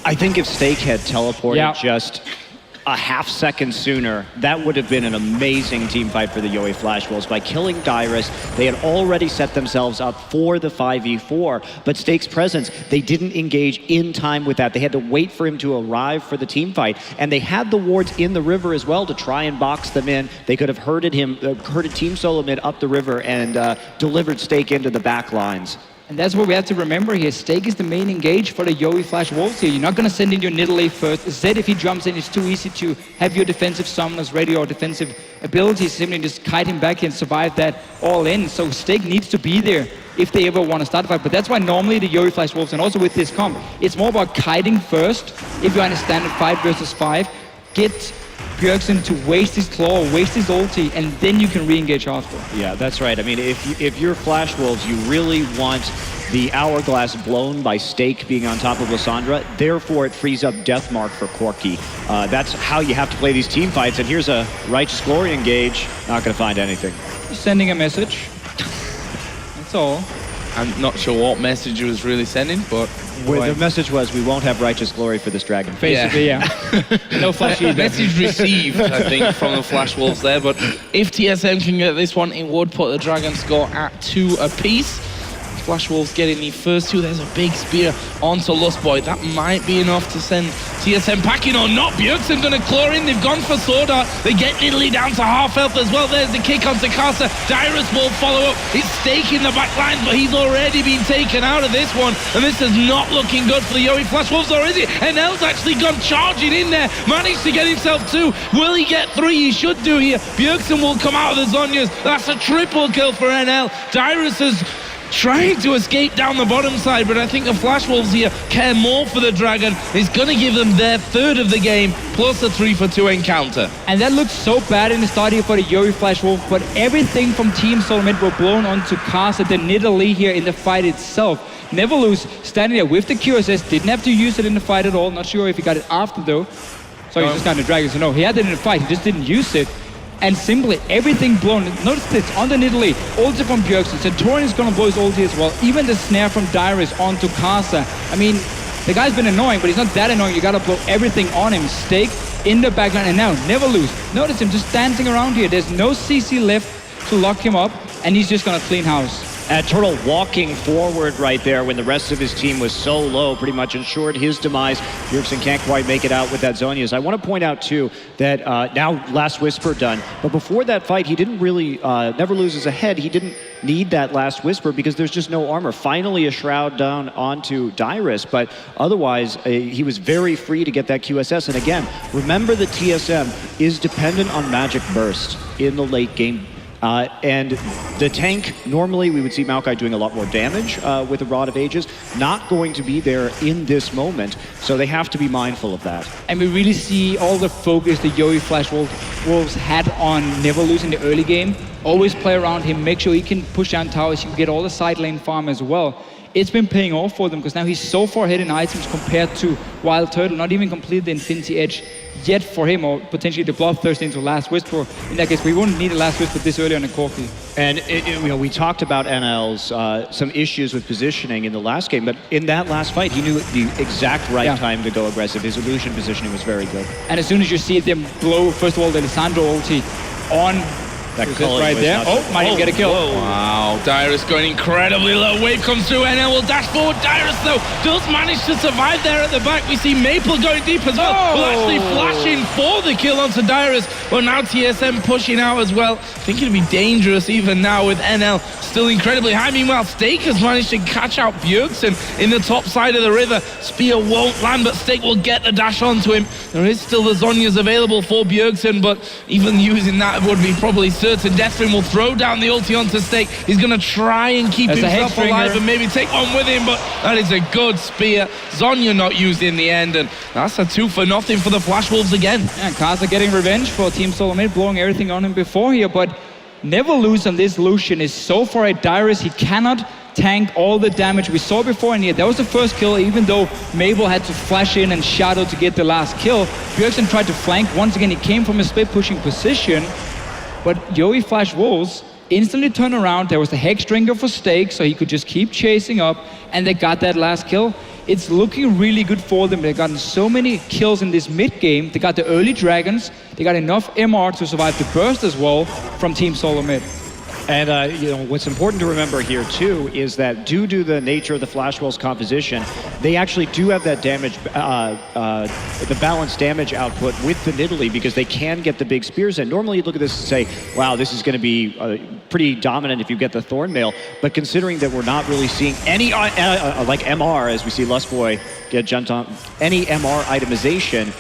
I think if Stake had teleported just a half second sooner, that would have been an amazing team fight for the Yoi Flash Wolves. By killing Dyrus, they had already set themselves up for the 5v4, but Stake's presence, they didn't engage in time with that. They had to wait for him to arrive for the team fight, and they had the wards in the river as well to try and box them in. They could have herded Team Solo Mid up the river and delivered Stake into the back lines. And that's what we have to remember here. Stake is the main engage for the Yoi Flash Wolves here. You're not going to send in your Nidalee first. Zed, if he jumps in, it's too easy to have your defensive summoners ready or defensive abilities. Simply just kite him back and survive that all in. So Stake needs to be there if they ever want to start a fight. But that's why normally the Yoi Flash Wolves, and also with this comp, it's more about kiting first. If you're in a standard 5 versus 5, get Bjergsen to waste his claw, waste his ulti, and then you can re-engage after. Yeah, that's right. I mean, if you're Flash Wolves, you really want the hourglass blown by Stake being on top of Lissandra. Therefore, it frees up Deathmark for Corki. That's how you have to play these team fights. And here's a Righteous Glory engage. Not going to find anything. Just sending a message. That's all. I'm not sure what message he was really sending, but... The message was, we won't have Righteous Glory for this dragon. Basically, yeah. No Flash either. Message received, I think, from the Flash Wolves there, but if TSM can get this one, it would put the dragon score at 2 apiece. Flash Wolves getting the first 2. There's a big spear onto Lustboy. That might be enough to send TSM packing or not. Bjergsen gonna claw in. They've gone for Sword Art. They get Nidalee down to half health as well. There's the kick onto Casa. Dyrus will follow up. It's Stake in the back line, but he's already been taken out of this one. And this is not looking good for the Yoi Flash Wolves, or is it? NL's actually gone charging in there. Managed to get himself 2. Will he get 3? He should do here. Bjergsen will come out of the Zhonya's. That's a triple kill for NL. Dyrus is trying to escape down the bottom side, but I think the Flash Wolves here care more for the dragon. It's going to give them their 3rd of the game, plus a 3-for-2 encounter. And that looked so bad in the start here for the Yoi Flash Wolf, but everything from Team Solo Mid were blown onto Casa, the Nidalee here in the fight itself. Neverlose standing there with the QSS, didn't have to use it in the fight at all. Not sure if he got it after though. So he's just kind of dragging, so no, he had it in the fight, he just didn't use it. And simply everything blown. Notice this on the Nidalee, ulti from Bjergsen. Santorin is going to blow his ulti as well. Even the snare from Dyrus onto Casa. I mean, the guy's been annoying, but he's not that annoying. You got to blow everything on him. Stake in the backline, and now Neverlose. Notice him just dancing around here. There's no CC left to lock him up, and he's just going to clean house. Turtle walking forward right there when the rest of his team was so low, pretty much ensured his demise. Bjergsen can't quite make it out with that Zhonya's. I want to point out, too, that now Last Whisper done, but before that fight, he didn't really, Neverlose ahead. He didn't need that Last Whisper because there's just no armor. Finally, a Shroud down onto Dyrus, but otherwise, he was very free to get that QSS. And again, remember the TSM is dependent on Magic Burst in the late game. And the tank, normally we would see Maokai doing a lot more damage with the Rod of Ages, not going to be there in this moment, so they have to be mindful of that. And we really see all the focus the Yowie Flash Wolves had on never losing the early game. Always play around him, make sure he can push down towers, he can get all the side lane farm as well. It's been paying off for them because now he's so far ahead in items compared to Wild Turtle, not even completed the Infinity Edge yet for him, or potentially the Bloodthirsty into Last Whisper. In that case, we wouldn't need a Last Whisper this early on the Corki. And we talked about NL's some issues with positioning in the last game, but in that last fight, he knew the exact right time to go aggressive. His illusion positioning was very good. And as soon as you see them blow, first of all, the Lissandra ulti on that right there. Oh, might even get a kill. Wow, Dyrus going incredibly low. Wave comes through, NL will dash forward. Dyrus, though, does manage to survive there at the back. We see Maple going deep as well. Will actually flash in for the kill onto Dyrus. But now TSM pushing out as well. I think it'd be dangerous even now with NL still incredibly high. Meanwhile, Stake has managed to catch out Bjergsen in the top side of the river. Spear won't land, but Stake will get the dash onto him. There is still the Zhonya's available for Bjergsen, but even using that would be probably certain death. Will throw down the ulti onto Stake. He's going to try and keep himself alive and maybe take one with him, but that is a good spear. Zhonya not used in the end, and that's a 2-for-0 for the Flash Wolves again. Yeah, Kaza getting revenge for Team Solomid, blowing everything on him before here, but never lose on this Lucian is so far at Dyrus. He cannot tank all the damage we saw before, and that was the first kill, even though Mabel had to flash in and shadow to get the last kill. Bjergsen tried to flank. Once again, he came from a split pushing position, but Yowie Flash Wolves instantly turned around. There was the Hex Drinker for Stake, so he could just keep chasing up, and they got that last kill. It's looking really good for them. They've gotten so many kills in this mid game. They got the early dragons. They got enough MR to survive the burst as well from Team Solo Mid. And what's important to remember here too is that due to the nature of the Flash Wolves composition, they actually do have that damage, the balanced damage output with the Nidalee, because they can get the big spears in. Normally you look at this and say, wow, this is going to be pretty dominant if you get the Thornmail, but considering that we're not really seeing any, like MR, as we see Lustboy get jumped on, any MR itemization,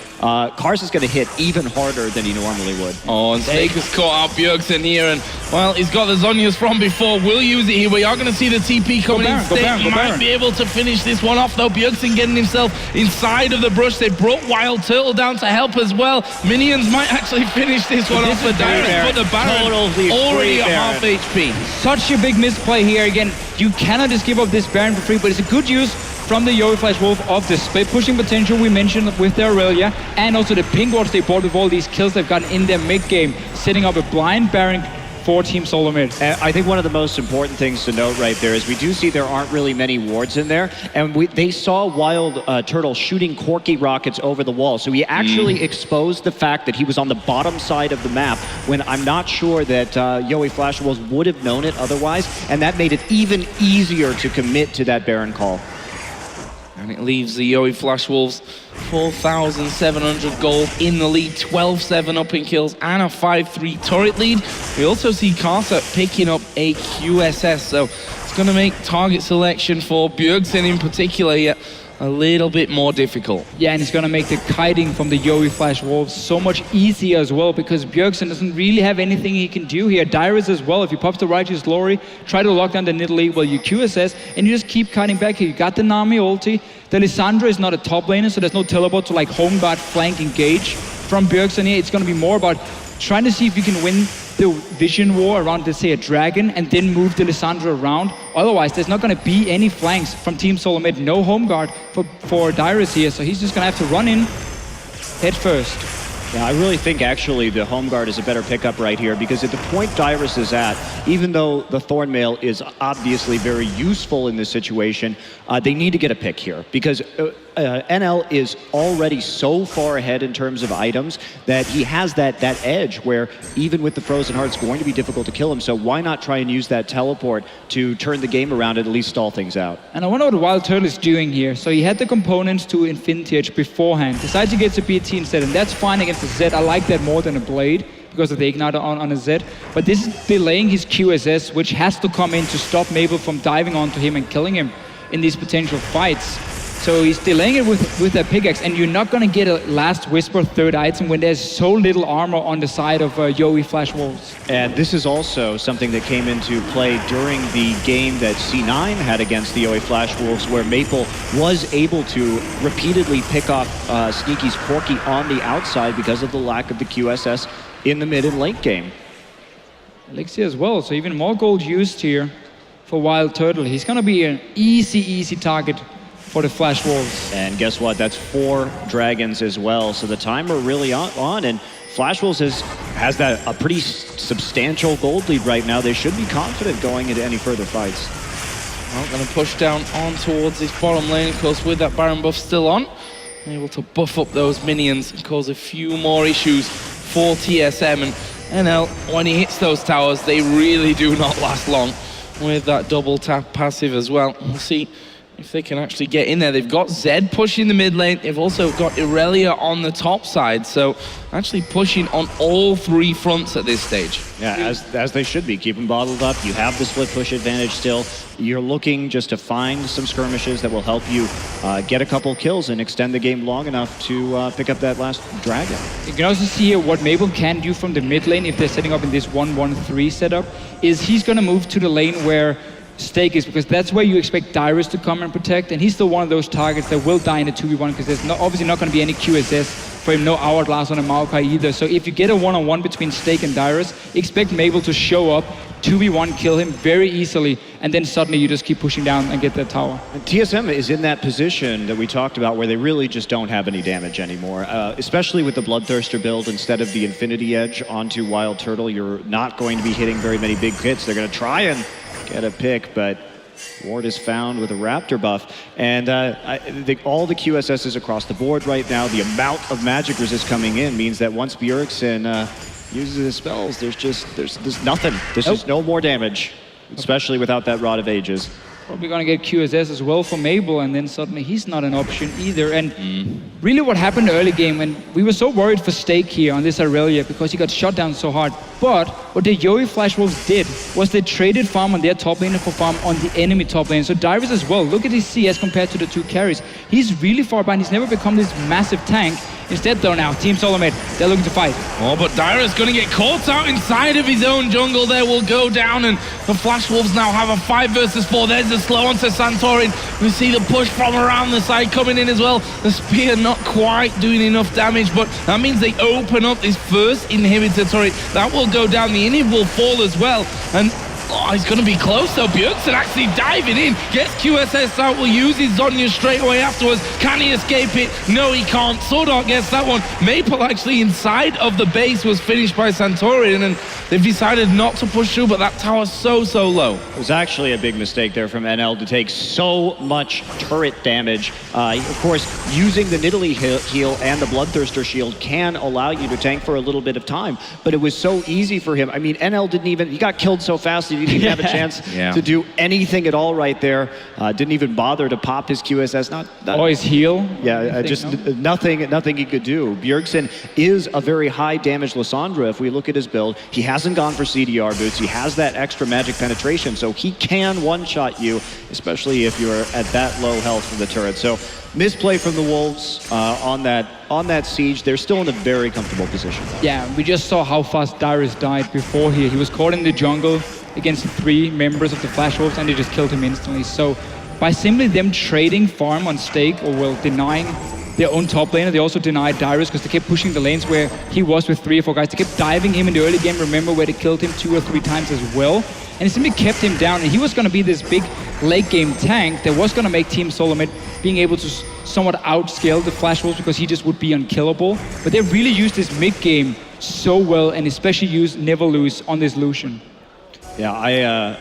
Kars is going to hit even harder than he normally would. Oh, and Stake has caught out Bjergsen here, and, well, he's got the Zhonya's from before. We'll use it here. We are going to see the TP coming in. Stake might be able to finish this one off, though. Bjergsen getting himself inside of the brush. They brought Wild Turtle down to help as well. Minions might actually finish this one off for Dyrus, but the Baron already at half HP. Such a big misplay here. Again, you cannot just give up this Baron for free, but it's a good use from the Yowie Flash Wolf of the split pushing potential we mentioned with their Aurelia, and also the ping wards they bought with all these kills they've gotten in their mid game, setting up a blind Baron for Team Solo Mid. I think one of the most important things to note right there is we do see there aren't really many wards in there, and they saw Wild Turtle shooting Corki rockets over the wall, so he actually exposed the fact that he was on the bottom side of the map, when I'm not sure that Yowie Flash Wolves would have known it otherwise, and that made it even easier to commit to that Baron call. And it leaves the Yowie Flash Wolves 4,700 gold in the lead, 12-7 up in kills, and a 5-3 turret lead. We also see Karsa picking up a QSS, so it's going to make target selection for Bjergsen in particular yet a little bit more difficult. Yeah, and it's going to make the kiting from the Yowie Flash Wolves so much easier as well, because Bjergsen doesn't really have anything he can do here. Dyrus as well, if he pops the Righteous Glory, try to lock down the Nidalee, well, you QSS, and you just keep kiting back here. You got the Nami ulti. The Lissandra is not a top laner, so there's no teleport to like home guard, flank, engage from Bjergsen here. It's going to be more about trying to see if you can win the vision war around, let's say, a dragon, and then move the Lissandra around. Otherwise, there's not going to be any flanks from Team Solo Mid. No home guard for Dyrus here, so he's just going to have to run in head first. Yeah, I really think actually the home guard is a better pickup right here, because at the point Dyrus is at, even though the Thornmail is obviously very useful in this situation, they need to get a pick here, because NL is already so far ahead in terms of items that he has that edge where even with the Frozen Heart, it's going to be difficult to kill him. So why not try and use that teleport to turn the game around and at least stall things out? And I wonder what Wild Turtle is doing here. So he had the components to Infinity Edge beforehand, decides to get to BT instead, and that's fine against the Zed. I like that more than a Blade because of the Igniter on a Zed. But this is delaying his QSS, which has to come in to stop Mabel from diving onto him and killing him in these potential fights. So he's delaying it with that pickaxe, and you're not going to get a last whisper third item when there's so little armor on the side of Yowie Flash Wolves. And this is also something that came into play during the game that C9 had against the Yowie Flash Wolves, where Maple was able to repeatedly pick off Sneaky's Corki on the outside because of the lack of the QSS in the mid and late game. Elixir as well, so even more gold used here for Wild Turtle. He's going to be an easy target for the Flash Wolves. And guess what? That's 4 dragons as well. So the timer really on, and Flash Wolves has a pretty substantial gold lead right now. They should be confident going into any further fights. Well, going to push down on towards this bottom lane, of course, with that Baron buff still on. Able to buff up those minions and cause a few more issues for TSM. And NL, when he hits those towers, they really do not last long with that double tap passive as well. We'll see if they can actually get in there. They've got Zed pushing the mid lane. They've also got Irelia on the top side. So actually pushing on all 3 fronts at this stage. Yeah, as they should be. Keep them bottled up. You have the split push advantage still. You're looking just to find some skirmishes that will help you get a couple kills and extend the game long enough to pick up that last dragon. You can also see here what Maple can do from the mid lane if they're setting up in this 1-1-3 setup, is he's going to move to the lane where Stake is, because that's where you expect Dyrus to come and protect, and he's still one of those targets that will die in a 2v1 because there's obviously not going to be any QSS for him, no Hourglass on a Maokai either. So if you get a one-on-one between Stake and Dyrus, expect Maple to show up, 2v1, kill him very easily, and then suddenly you just keep pushing down and get that tower. And TSM is in that position that we talked about where they really just don't have any damage anymore, especially with the Bloodthirster build. Instead of the Infinity Edge onto Wild Turtle, you're not going to be hitting very many big hits. They're going to try and get a pick, but Ward is found with a Raptor buff. And all the QSSs across the board right now, the amount of magic resist coming in means that once Bjergsen uses his spells, there's nothing. There's just no more damage, especially without that Rod of Ages. Probably going to get QSS as well for Mabel, and then suddenly he's not an option either. And really what happened early game, when we were so worried for Stake here on this Aurelia because he got shot down so hard. But what the Yowie Flash Wolves did was they traded farm on their top lane for farm on the enemy top lane. So Dyrus as well, look at his CS compared to the 2 carries. He's really far behind. He's never become this massive tank. Instead though now, Team Solomid, they're looking to fight. Oh, but Dyrus going to get caught out inside of his own jungle there, will go down, and the Flash Wolves now have a 5 versus 4. There's the slow onto Santorin. We see the push from around the side coming in as well. The spear not quite doing enough damage, but that means they open up this first inhibitor turret. That will go down, the inhib will fall as well, and oh, he's going to be close though. Bjergsen actually diving in, gets QSS out, will use his Zonya straight away afterwards. Can he escape it? No, he can't. Swordart gets that one. Maple actually inside of the base was finished by Santorin, and they've decided not to push through, but that tower's so low. It was actually a big mistake there from NL to take so much turret damage. Of course, using the Nidalee heal and the Bloodthirster shield can allow you to tank for a little bit of time, but it was so easy for him. I mean, NL he got killed so fast he didn't even have a chance to do anything at all right there. Didn't even bother to pop his QSS. Or his heal. Yeah, nothing he could do. Bjergsen is a very high damage Lissandra. If we look at his build, he hasn't gone for CDR boots. He has that extra magic penetration, so he can one-shot you, especially if you're at that low health from the turret. So misplay from the Wolves on that siege. They're still in a very comfortable position. Yeah, we just saw how fast Dyrus died before here. He was caught in the jungle against 3 members of the Flash Wolves, and they just killed him instantly. So by simply them trading farm on Stake, or well, denying their own top laner, they also denied Dyrus because they kept pushing the lanes where he was with 3 or 4 guys. They kept diving him in the early game, remember, where they killed him 2 or 3 times as well. And it simply kept him down, and he was going to be this big late game tank that was going to make Team Solomid being able to somewhat outscale the Flash Wolves because he just would be unkillable. But they really used this mid game so well, and especially used Never Lose on this Lucian. Yeah,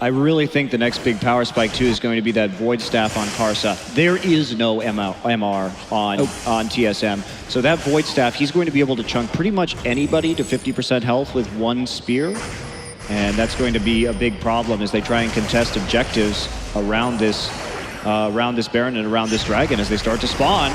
I really think the next big power spike too is going to be that Void Staff on Karsa. There is no MR on TSM. So that Void Staff, he's going to be able to chunk pretty much anybody to 50% health with 1 spear. And that's going to be a big problem as they try and contest objectives around this Baron and around this Dragon as they start to spawn.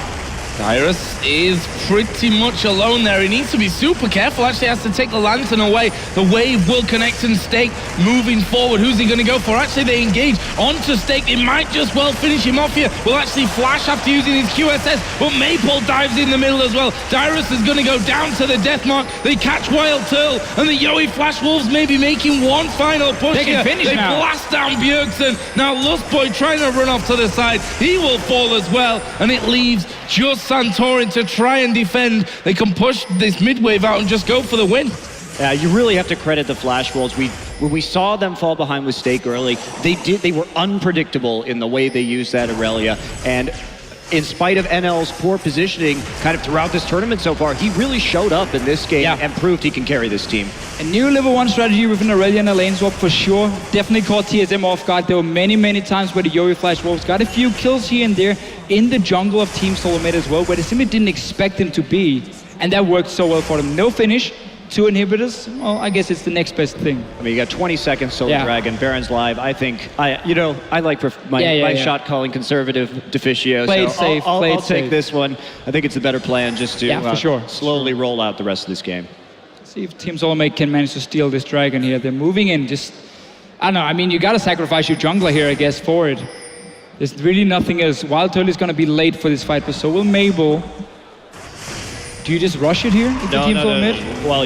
Dyrus is pretty much alone there. He needs to be super careful. Actually has to take the lantern away. The wave will connect and Stake moving forward. Who's he going to go for? Actually, they engage onto Stake. It might just well finish him off here. Will actually flash after using his QSS, but Maple dives in the middle as well. Dyrus is going to go down to the death mark. They catch Wild Turtle, and the Yowie Flash Wolves maybe making one final push. They can finish They now. blast down Bjergsen. Now Lustboy trying to run off to the side. He will fall as well, and it leaves just Santorin to try and defend. They can push this mid-wave out and just go for the win. Yeah, you really have to credit the Flash Wolves. When we saw them fall behind with Stake early, they were unpredictable in the way they used that Aurelia. And in spite of NL's poor positioning kind of throughout this tournament so far, he really showed up in this game and proved he can carry this team. A new level 1 strategy with an Aurelia and a lane swap for sure. Definitely caught TSM off guard. There were many times where the Yowie Flash Wolves got a few kills here and there in the jungle of Team Solomid as well, where they simply didn't expect them to be. And that worked so well for them. No finish, 2 inhibitors. Well, I guess it's the next best thing. I mean, you got 20 seconds, Solar Dragon, Baron's live. I think, I like my shot calling conservative Deficio. Played so safe, I'll take this one. I think it's a better plan just to for sure. slowly roll out the rest of this game. See if Team Solomid can manage to steal this dragon here. They're moving in just, I don't know, I mean, you gotta sacrifice your jungler here, I guess, for it. There's really nothing else. Wild Turtle is gonna be late for this fight, but so will Mabel. Do you just rush it here? No. Well,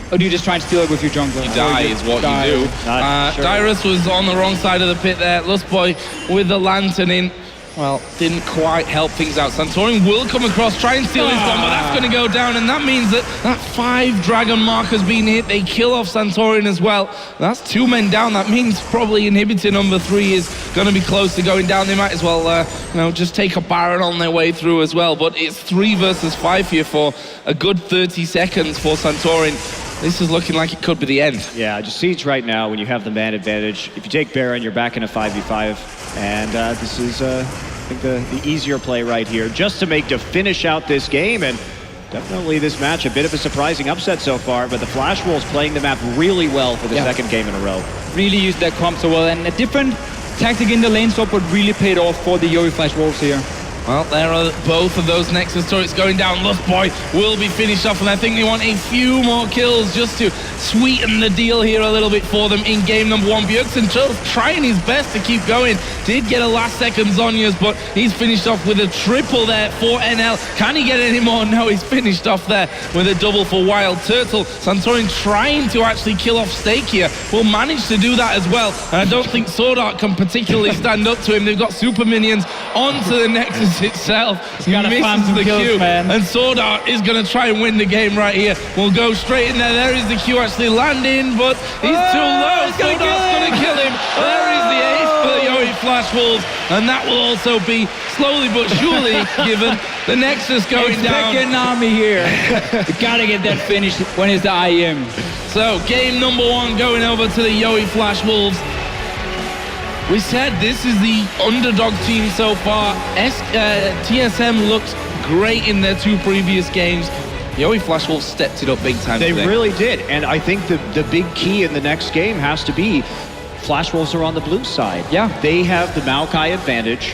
or do you just try and steal it with your jungler? You die is what you do. Sure. Dyrus was on the wrong side of the pit there. Lustboy with the lantern in. Well, didn't quite help things out. Santorin will come across, try and steal this one, but that's going to go down, and that means that 5 dragon markers being hit. They kill off Santorin as well. That's 2 men down. That means probably inhibitor number 3 is going to be close to going down. They might as well, just take a Baron on their way through as well. But it's 3 versus 5 here for a good 30 seconds for Santorin. This is looking like it could be the end. Yeah, just Siege right now, when you have the man advantage, if you take Baron, you're back in a 5v5. And this is, I think, the easier play right here, just to finish out this game. And definitely this match, a bit of a surprising upset so far, but the Flash Wolves playing the map really well for the second game in a row. Really used that comp so well, and a different tactic in the lane swap would really paid off for the Yowie Flash Wolves here. Well, there are both of those Nexus turrets going down. Lustboy will be finished off, and I think they want a few more kills just to sweeten the deal here a little bit for them in game number 1. Bjergsen trying his best to keep going. Did get a last-second Zhonya's, but he's finished off with a triple there for NL. Can he get any more? No, he's finished off there with a double for Wild Turtle. Santorin trying to actually kill off Stake here. Will manage to do that as well, and I don't think Sword Art can particularly stand up to him. They've got super minions onto the Nexus itself. He misses the Q, and Sword Art is going to try and win the game right here. We'll go straight in there. There is the Q actually landing, but he's too low. Sword Art's going to kill him. There is the ace for the Yowie Flash Wolves, and that will also be slowly but surely given. The Nexus going down. Pick an army here. You gotta get that finished when it's the IEM. So game number 1 going over to the Yowie Flash Wolves. We said this is the underdog team so far. TSM looked great in their 2 previous games. Yowie Flash Wolves stepped it up big time They today. really did, and I think the big key in the next game has to be Flash Wolves are on the blue side. Yeah. They have the Maokai advantage.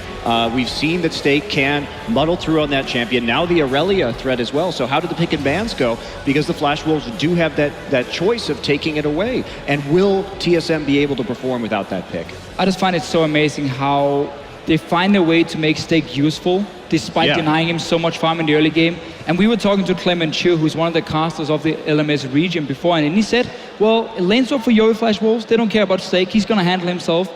We've seen that Stake can muddle through on that champion. Now the Aurelia threat as well. So how do the pick and bans go? Because the Flash Wolves do have that choice of taking it away. And will TSM be able to perform without that pick? I just find it so amazing how they find a way to make Stake useful despite denying him so much farm in the early game. And we were talking to Clement Chu, who's one of the casters of the LMS region before, and he said, well, lane swap for Yowie Flash Wolves, they don't care about Stake, he's gonna handle himself.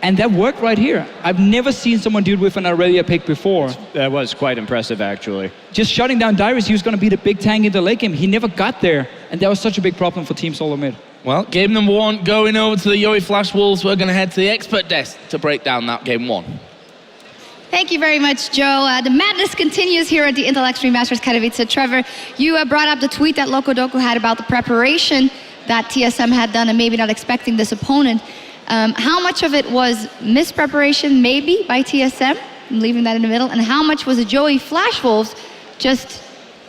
And that worked right here. I've never seen someone do it with an Aurelia pick before. That was quite impressive, actually. Just shutting down Dyrus, he was gonna be the big tank in the late game. He never got there, and that was such a big problem for Team Solo Mid. Well, game number 1 going over to the Yowie Flash Wolves. We're going to head to the expert desk to break down that game 1. Thank you very much, Joe. The madness continues here at the Intel Extreme Masters Katowice. Trevor, you brought up the tweet that Locodoku had about the preparation that TSM had done and maybe not expecting this opponent. How much of it was mispreparation, maybe, by TSM? I'm leaving that in the middle. And how much was the Yowie Flash Wolves just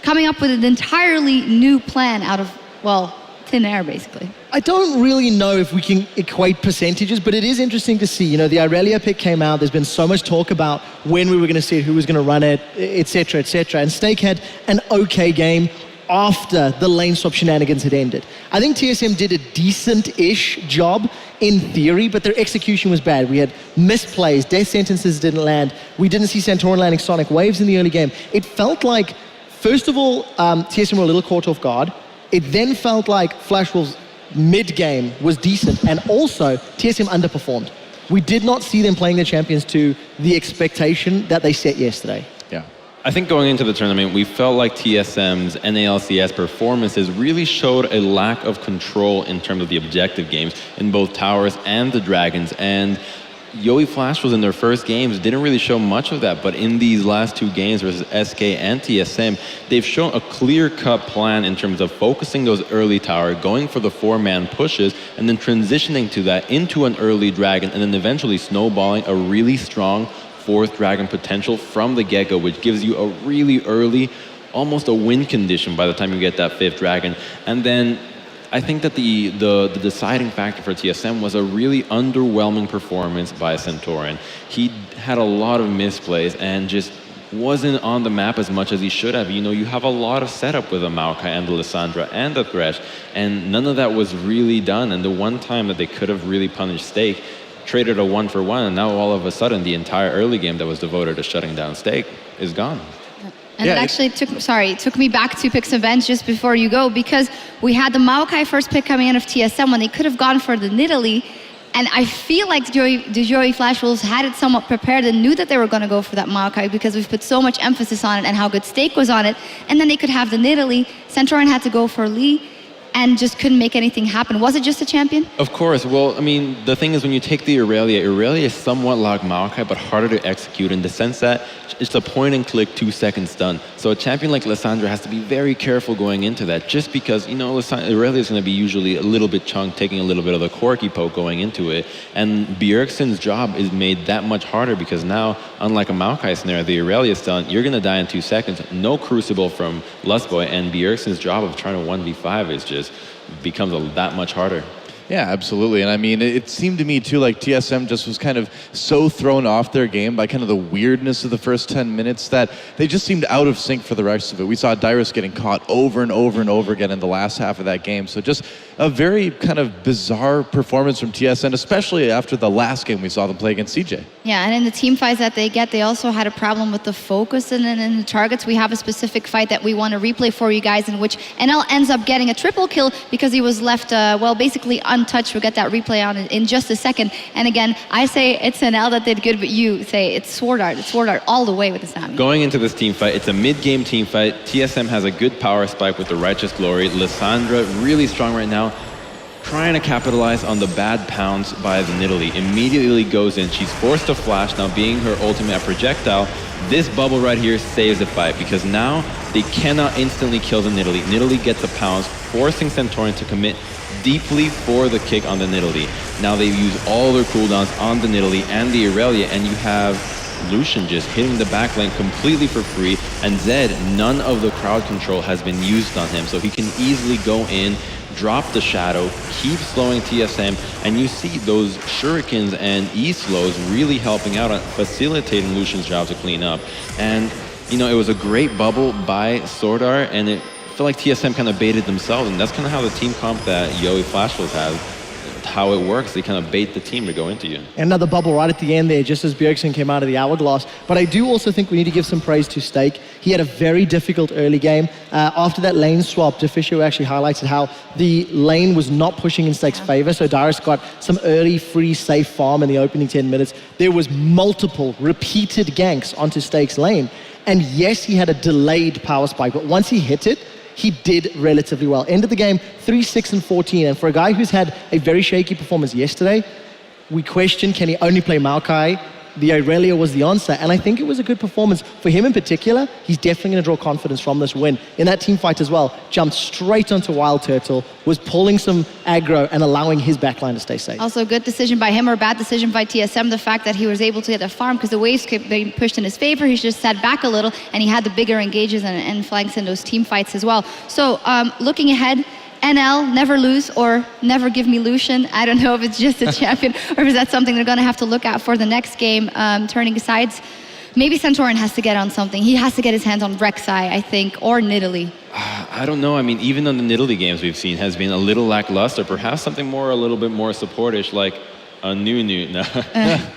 coming up with an entirely new plan out of, well, thin air, basically. I don't really know if we can equate percentages, but it is interesting to see. You know, the Irelia pick came out. There's been so much talk about when we were going to see it, who was going to run it, etc., etc. And Snake had an okay game after the lane swap shenanigans had ended. I think TSM did a decent-ish job in theory, but their execution was bad. We had missed plays, death sentences didn't land. We didn't see Santorin landing sonic waves in the early game. It felt like, first of all, TSM were a little caught off guard. It then felt like Flash Wolves mid-game was decent, and also TSM underperformed. We did not see them playing the champions to the expectation that they set yesterday. Yeah. I think going into the tournament, we felt like TSM's NALCS performances really showed a lack of control in terms of the objective games in both Towers and the Dragons. And Yowie Flash was in their first games, didn't really show much of that, but in these last two games versus SK and TSM, they've shown a clear-cut plan in terms of focusing those early tower, going for the four-man pushes, and then transitioning to that into an early Dragon, and then eventually snowballing a really strong fourth Dragon potential from the get-go, which gives you a really early, almost a win condition by the time you get that fifth Dragon. And then I think that the deciding factor for TSM was a really underwhelming performance by Santorin. He had a lot of misplays and just wasn't on the map as much as he should have. You know, you have a lot of setup with the Maokai and the Lissandra and the Thresh, and none of that was really done. And the one time that they could have really punished Stake, traded a 1-for-1, and now all of a sudden the entire early game that was devoted to shutting down Stake is gone. And it actually took me back to pick some bench just before you go, because we had the Maokai first pick coming in of TSM when they could have gone for the Nidalee, and I feel like the Yowie Flash Wolves had it somewhat prepared and knew that they were going to go for that Maokai because we've put so much emphasis on it and how good Stake was on it, and then they could have the Nidalee. Santorin had to go for Lee and just couldn't make anything happen. Was it just a champion? Of course. Well, I mean, the thing is when you take the Irelia is somewhat like Maokai, but harder to execute in the sense that it's a point-and-click 2-second stun. So a champion like Lissandra has to be very careful going into that, just because, you know, Irelia is going to be usually a little bit chunked, taking a little bit of the quirky poke going into it. And Bjergsen's job is made that much harder because now, unlike a Maokai snare, the Irelia stun, you're going to die in 2 seconds. No Crucible from Lustboy, and Bjergsen's job of trying to 1v5 is just becomes that much harder. Yeah, absolutely. And I mean, it seemed to me too like TSM just was kind of so thrown off their game by kind of the weirdness of the first 10 minutes that they just seemed out of sync for the rest of it. We saw Dyrus getting caught over and over and over again in the last half of that game. So just a very kind of bizarre performance from TSM, especially after the last game we saw them play against CJ. Yeah, and in the team fights that they get, they also had a problem with the focus and in the targets. We have a specific fight that we want to replay for you guys in which NL ends up getting a triple kill because he was left, well, basically untouched. We'll get that replay on in just a second. And again, I say it's NL that did good, but you say it's Sword Art. It's Sword Art all the way with the Sami. Going into this team fight, it's a mid-game team fight. TSM has a good power spike with the Righteous Glory. Lissandra really strong right now, trying to capitalize on the bad pounds by the Nidalee. Immediately goes in. She's forced to flash. Now being her ultimate projectile, this bubble right here saves the fight because now they cannot instantly kill the Nidalee. Nidalee gets the pounds, forcing Santorin to commit deeply for the kick on the Nidalee. Now they use all their cooldowns on the Nidalee and the Irelia, and you have Lucian just hitting the back lane completely for free, and Zed, none of the crowd control has been used on him, so he can easily go in, drop the shadow, keep slowing TSM, and you see those shurikens and E-slows really helping out on facilitating Lucian's job to clean up. And, you know, it was a great bubble by Sword Art, and it felt like TSM kind of baited themselves, and that's kind of how the team comp that Yowie Flash Wolves has, how it works. They kind of bait the team to go into you. Another bubble right at the end there, just as Bjergsen came out of the hourglass. But I do also think we need to give some praise to Stake. He had a very difficult early game. After that lane swap, Deficio actually highlighted how the lane was not pushing in Stake's favor, so Dyrus got some early free safe farm in the opening 10 minutes. There was multiple repeated ganks onto Stake's lane. And yes, he had a delayed power spike, but once he hit it, he did relatively well. End of the game, 3-6 and 14. And for a guy who's had a very shaky performance yesterday, we question, can he only play Maokai? The Irelia was the answer. And I think it was a good performance. For him in particular, he's definitely going to draw confidence from this win. In that team fight as well, jumped straight onto Wild Turtle, was pulling some aggro and allowing his backline to stay safe. Also, good decision by him or bad decision by TSM, the fact that he was able to get a farm because the waves kept being pushed in his favor. He just sat back a little and he had the bigger engages and flanks in those team fights as well. So looking ahead, NL, never lose or never give me Lucian. I don't know if it's just a champion or is that something they're going to have to look at for the next game, turning sides. Maybe Santorin has to get on something. He has to get his hands on Rek'Sai, I think, or Nidalee. I don't know. I mean, even on the Nidalee games we've seen has been a little lackluster. Perhaps something more, a little bit more supportish, like a Nunu. No.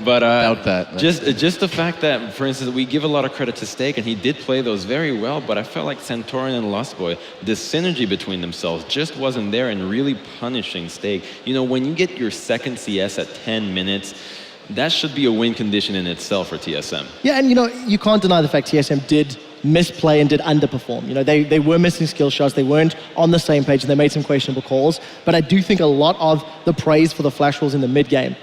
But Doubt that. just the fact that, for instance, we give a lot of credit to Stake, and he did play those very well. But I felt like Santorin and Lost Boy, the synergy between themselves just wasn't there, and really punishing Stake. You know, when you get your second CS at 10 minutes. That should be a win condition in itself for TSM. Yeah, and you know, you can't deny the fact TSM did misplay and did underperform. You know, they were missing skill shots, they weren't on the same page, and they made some questionable calls. But I do think a lot of the praise for the Flash Wolves in the mid game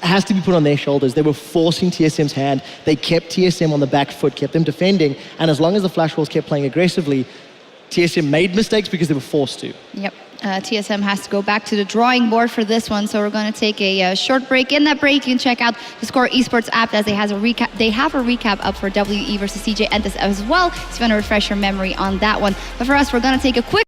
has to be put on their shoulders. They were forcing TSM's hand. They kept TSM on the back foot, kept them defending, and as long as the Flash Wolves kept playing aggressively, TSM made mistakes because they were forced to. Yep. TSM has to go back to the drawing board for this one, so we're going to take a short break. In that break, you can check out the Score Esports app as they have a recap up for WE versus CJ Entus as well, so you want to refresh your memory on that one. But for us, we're going to take a quick